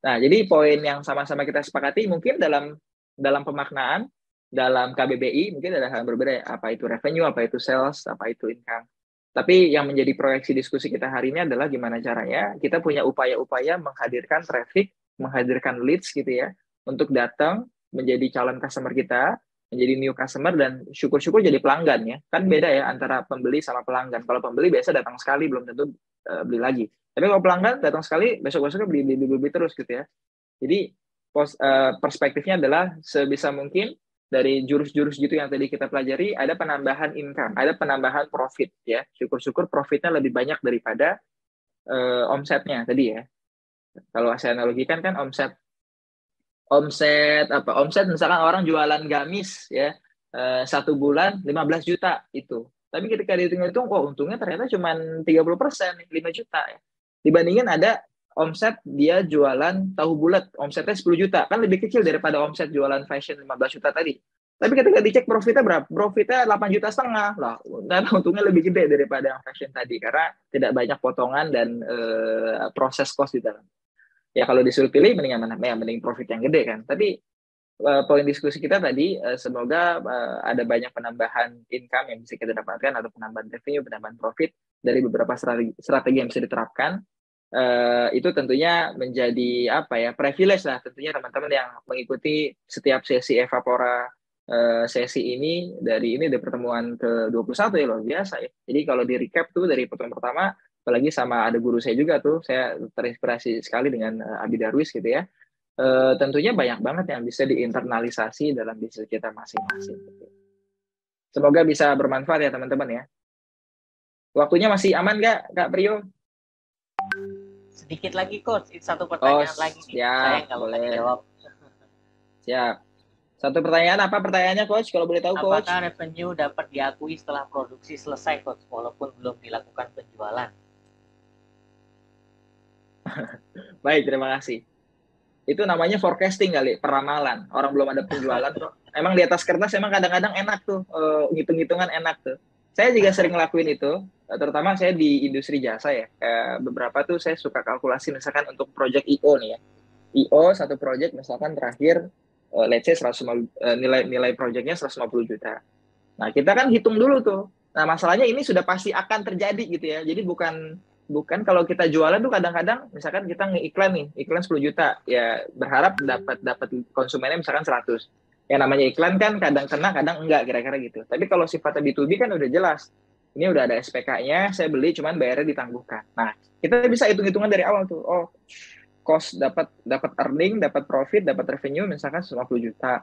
Nah, jadi poin yang sama-sama kita sepakati mungkin dalam pemaknaan, dalam KBBI, mungkin ada hal yang berbeda ya. Apa itu revenue, apa itu sales, apa itu income. Tapi yang menjadi proyeksi diskusi kita hari ini adalah gimana caranya kita punya upaya-upaya menghadirkan traffic, menghadirkan leads gitu ya, untuk datang menjadi calon customer kita, menjadi new customer dan syukur-syukur jadi pelanggan ya. Kan beda ya antara pembeli sama pelanggan. Kalau pembeli biasa datang sekali belum tentu beli lagi. Tapi kalau pelanggan datang sekali besok-besoknya beli terus gitu ya. Jadi perspektifnya adalah sebisa mungkin dari jurus-jurus gitu yang tadi kita pelajari ada penambahan income, ada penambahan profit ya. Syukur-syukur profitnya lebih banyak daripada omsetnya tadi ya. Kalau saya analogikan kan omset misalkan orang jualan gamis ya 1 bulan 15 juta itu. Tapi ketika dihitung-hitung kok untungnya ternyata cuma 30%, 5 juta ya. Dibandingin ada omset dia jualan tahu bulat, omsetnya 10 juta. Kan lebih kecil daripada omset jualan fashion 15 juta tadi. Tapi ketika dicek profitnya berapa? Profitnya 8,5 juta lah. Karena untungnya lebih gede daripada yang fashion tadi karena tidak banyak potongan dan proses cost di dalam. Ya kalau disuruh pilih mending mana? Ya mending profit yang gede kan. Tapi poin diskusi kita tadi semoga ada banyak penambahan income yang bisa kita dapatkan atau penambahan revenue, penambahan profit dari beberapa strategi yang bisa diterapkan. Itu tentunya menjadi privilege lah tentunya teman-teman yang mengikuti setiap sesi Evapora sesi ini dari pertemuan ke-21 ya luar biasa ya. Jadi kalau di recap tuh dari pertemuan pertama apalagi sama ada guru saya juga tuh, saya terinspirasi sekali dengan Abi Darwis gitu ya. Tentunya banyak banget yang bisa diinternalisasi dalam bisnis kita masing-masing. Semoga bisa bermanfaat ya teman-teman ya. Waktunya masih aman nggak, Kak Priyo? Sedikit lagi Coach, itu satu pertanyaan lagi nih. Saya nggak boleh jawab. Siap. Satu pertanyaan, apa pertanyaannya Coach? Kalau boleh tahu Coach. Apakah revenue dapat diakui setelah produksi selesai Coach, walaupun belum dilakukan penjualan? Baik, terima kasih. Itu namanya forecasting kali, peramalan. Orang belum ada penjualan tuh. Emang di atas kertas emang kadang-kadang enak tuh, ngitung-ngitungan enak tuh. Saya juga sering ngelakuin itu, terutama saya di industri jasa ya. Beberapa tuh saya suka kalkulasi misalkan untuk project IO nih ya. IO satu project misalkan terakhir, let's say nilai projectnya 150 juta. Nah, kita kan hitung dulu tuh. Nah, masalahnya ini sudah pasti akan terjadi gitu ya. Jadi bukan kalau kita jualan tuh kadang-kadang misalkan kita nge-iklan nih, iklan 10 juta, ya berharap dapat konsumennya misalkan 100. Yang namanya iklan kan kadang kena, kadang enggak, kira-kira gitu. Tapi kalau sifatnya B2B kan udah jelas. Ini udah ada SPK-nya, saya beli cuman bayarnya ditangguhkan. Nah, kita bisa hitung-hitungan dari awal tuh. Oh, cost dapat earning, dapat profit, dapat revenue misalkan 50 juta.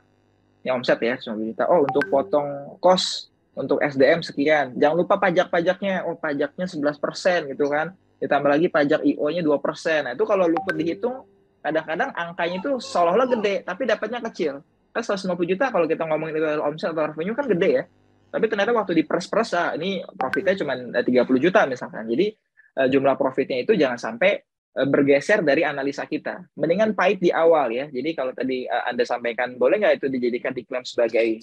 Yang omset ya, 50 juta. Oh, untuk potong cost untuk SDM sekian. Jangan lupa pajak-pajaknya. Oh, pajaknya 11% gitu kan. Ditambah lagi pajak IO-nya 2%. Nah, itu kalau luput dihitung, kadang-kadang angkanya itu seolah-olah gede, tapi dapatnya kecil. Kan 150 juta kalau kita ngomongin itu omset atau revenue kan gede ya. Tapi ternyata waktu diperes-peres, ini profitnya cuma 30 juta misalkan. Jadi jumlah profitnya itu jangan sampai bergeser dari analisa kita. Mendingan pahit di awal ya. Jadi kalau tadi Anda sampaikan, boleh nggak itu dijadikan diklaim sebagai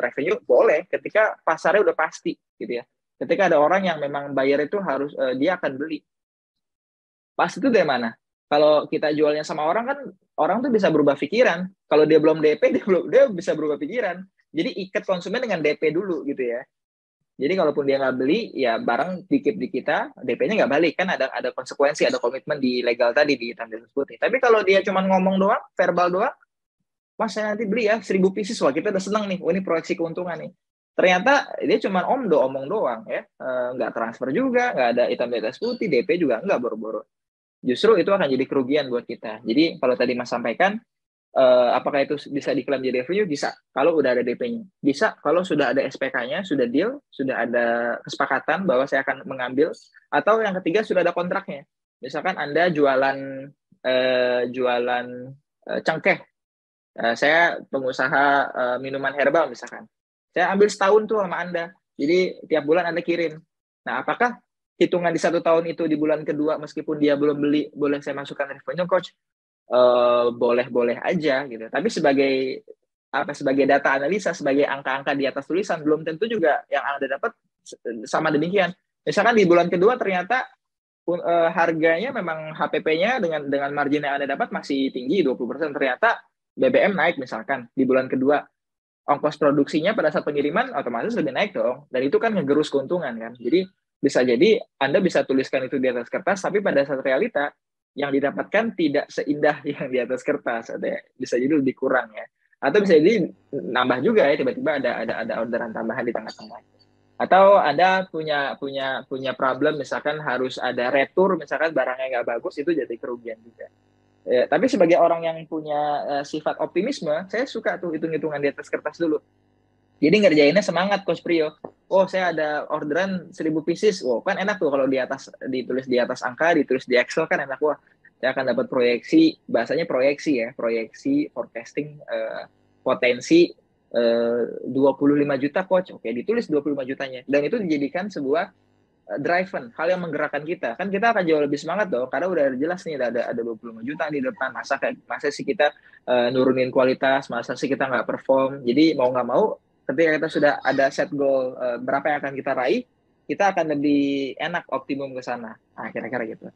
revenue? Boleh, ketika pasarnya udah pasti gitu ya. Ketika ada orang yang memang bayar itu harus, dia akan beli. Pasti itu dari mana? Kalau kita jualnya sama orang kan, orang tuh bisa berubah pikiran. Kalau dia belum DP, dia bisa berubah pikiran. Jadi ikat konsumen dengan DP dulu gitu ya. Jadi kalaupun dia nggak beli, ya barang dikip di kita, DP-nya nggak balik. Kan ada konsekuensi, ada komitmen di legal tadi, di hitam di atas putih. Tapi kalau dia cuma ngomong doang, verbal doang, Mas saya nanti beli ya 1000 pieces, wah kita udah senang nih, ini proyeksi keuntungan nih. Ternyata dia cuma omong doang ya, nggak transfer juga, nggak ada hitam di atas putih, DP juga nggak boro-boro. Justru itu akan jadi kerugian buat kita. Jadi kalau tadi Mas sampaikan, apakah itu bisa diklaim jadi revenue? Bisa, kalau udah ada DP-nya. Bisa, kalau sudah ada SPK-nya, sudah deal, sudah ada kesepakatan bahwa saya akan mengambil, atau yang ketiga sudah ada kontraknya. Misalkan Anda jualan cengkeh, saya pengusaha minuman herbal misalkan. Saya ambil setahun tuh sama Anda, jadi tiap bulan Anda kirim. Nah, apakah hitungan di 1 tahun itu di bulan kedua meskipun dia belum beli, boleh saya masukkan revenue, Coach? Boleh-boleh aja gitu. Tapi sebagai data analisa, sebagai angka-angka di atas tulisan, belum tentu juga yang Anda dapat sama demikian. Misalkan di bulan kedua ternyata harganya memang HPP-nya dengan margin yang Anda dapat masih tinggi 20%, ternyata BBM naik misalkan di bulan kedua. Ongkos produksinya pada saat pengiriman otomatis lebih naik dong. Dan itu kan ngegerus keuntungan kan. Jadi bisa jadi Anda bisa tuliskan itu di atas kertas, tapi pada saat realita yang didapatkan tidak seindah yang di atas kertas. Bisa jadi lebih kurang ya. Atau bisa jadi nambah juga ya, tiba-tiba ada orderan tambahan di tengah-tengah. Atau Anda punya problem, misalkan harus ada retur, misalkan barangnya nggak bagus, itu jadi kerugian juga. Tapi sebagai orang yang punya sifat optimisme, saya suka tuh hitung-hitungan di atas kertas dulu. Jadi ngerjainnya semangat, Coach Priyo. Oh, saya ada orderan 1000 pieces. Wow, kan enak tuh kalau ditulis di atas angka, ditulis di Excel kan enak. Wah, saya akan dapat proyeksi, bahasanya proyeksi ya, proyeksi, forecasting, potensi 25 juta, Coach. Oke, ditulis 25 jutanya. Dan itu dijadikan sebuah driven, hal yang menggerakkan kita. Kan kita akan jauh lebih semangat dong, karena udah jelas nih ada 25 juta di depan. Masa sih kita nurunin kualitas, masa sih kita nggak perform. Jadi mau nggak mau, ketika kita sudah ada set goal berapa yang akan kita raih, kita akan lebih enak optimum ke sana. Nah, kira-kira gitu.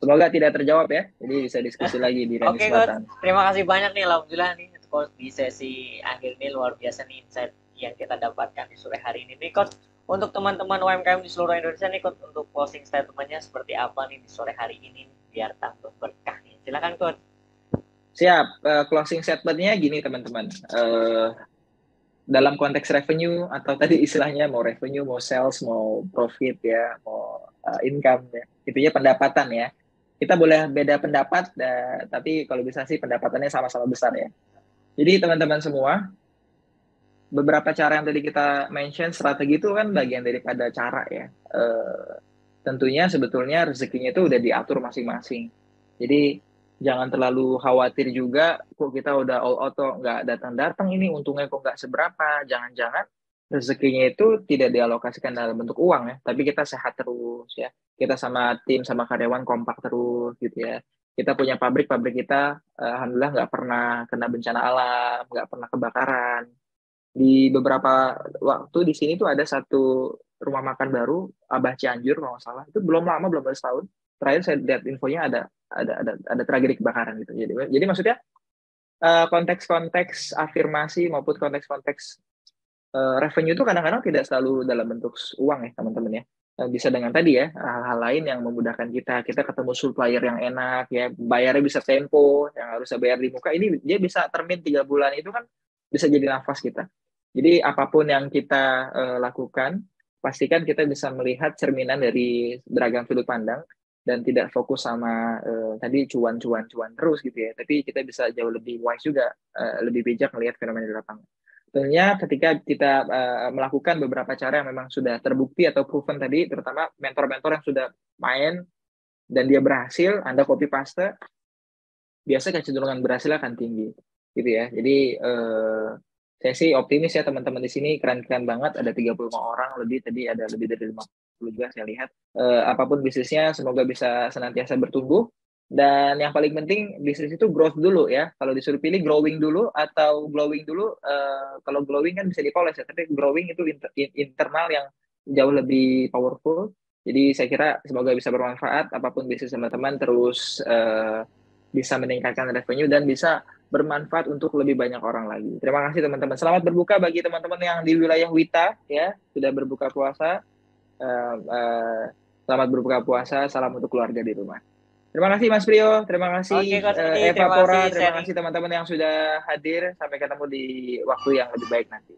Semoga tidak terjawab ya. Jadi bisa diskusi lagi di lain Oke, kesempatan. Coach. Terima kasih banyak nih, alhamdulillah nih, Coach, di sesi akhir ini luar biasa nih insight yang kita dapatkan di sore hari ini nih, Coach. Untuk teman-teman UMKM di seluruh Indonesia nih, Coach, untuk closing statement-nya seperti apa nih di sore hari ini biar tambah berkah nih. Silakan, Coach. Siap. Closing statement-nya gini, teman-teman. Dalam konteks revenue atau tadi istilahnya mau revenue, mau sales, mau profit ya, mau income ya. Intinya pendapatan ya. Kita boleh beda pendapat, tapi kalau bisa sih pendapatannya sama-sama besar ya. Jadi teman-teman semua, beberapa cara yang tadi kita mention, strategi itu kan bagian daripada cara ya. Tentunya sebetulnya rezekinya itu udah diatur masing-masing. Jadi jangan terlalu khawatir juga, kok kita udah all out nggak datang-datang ini, untungnya kok nggak seberapa. Jangan-jangan rezekinya itu tidak dialokasikan dalam bentuk uang ya, tapi kita sehat terus ya. Kita sama tim, sama karyawan kompak terus gitu ya. Kita punya pabrik kita, alhamdulillah nggak pernah kena bencana alam, nggak pernah kebakaran. Di beberapa waktu di sini tuh ada satu rumah makan baru, Abah Cianjur kalau nggak salah. Itu belum lama, belum ada setahun. Terakhir saya lihat infonya ada tragedi kebakaran gitu. Jadi maksudnya konteks-konteks afirmasi maupun konteks-konteks revenue itu kadang-kadang tidak selalu dalam bentuk uang ya teman-teman ya. Bisa dengan tadi ya hal-hal lain yang memudahkan kita ketemu supplier yang enak ya, bayarnya bisa tempo, yang harusnya bayar di muka ini dia bisa termin 3 bulan, itu kan bisa jadi nafas kita. Jadi apapun yang kita lakukan, pastikan kita bisa melihat cerminan dari beragam sudut pandang dan tidak fokus sama tadi cuan terus gitu ya. Tapi kita bisa jauh lebih wise juga, lebih bijak melihat fenomena di lapangan. Tentunya ketika kita melakukan beberapa cara yang memang sudah terbukti atau proven tadi, terutama mentor-mentor yang sudah main dan dia berhasil, Anda copy paste, biasanya kecenderungan berhasil akan tinggi, gitu ya. Jadi saya sih optimis ya teman-teman di sini, keren-keren banget, ada 35 orang lebih, tadi ada lebih dari 50 juga saya lihat. Apapun bisnisnya, semoga bisa senantiasa bertumbuh. Dan yang paling penting, bisnis itu growth dulu ya. Kalau disuruh pilih growing dulu atau glowing dulu, kalau glowing kan bisa dipoles ya, tapi growing itu internal yang jauh lebih powerful. Jadi saya kira semoga bisa bermanfaat, apapun bisnis teman-teman, terus bisa meningkatkan revenue dan bisa bermanfaat untuk lebih banyak orang lagi. Terima kasih teman-teman. Selamat berbuka bagi teman-teman yang di wilayah Wita ya, sudah berbuka puasa. Selamat berbuka puasa, salam untuk keluarga di rumah. Terima kasih Mas Priyo, terima kasih Eva Pora, terima kasih teman-teman yang sudah hadir. Sampai ketemu di waktu yang lebih baik nanti.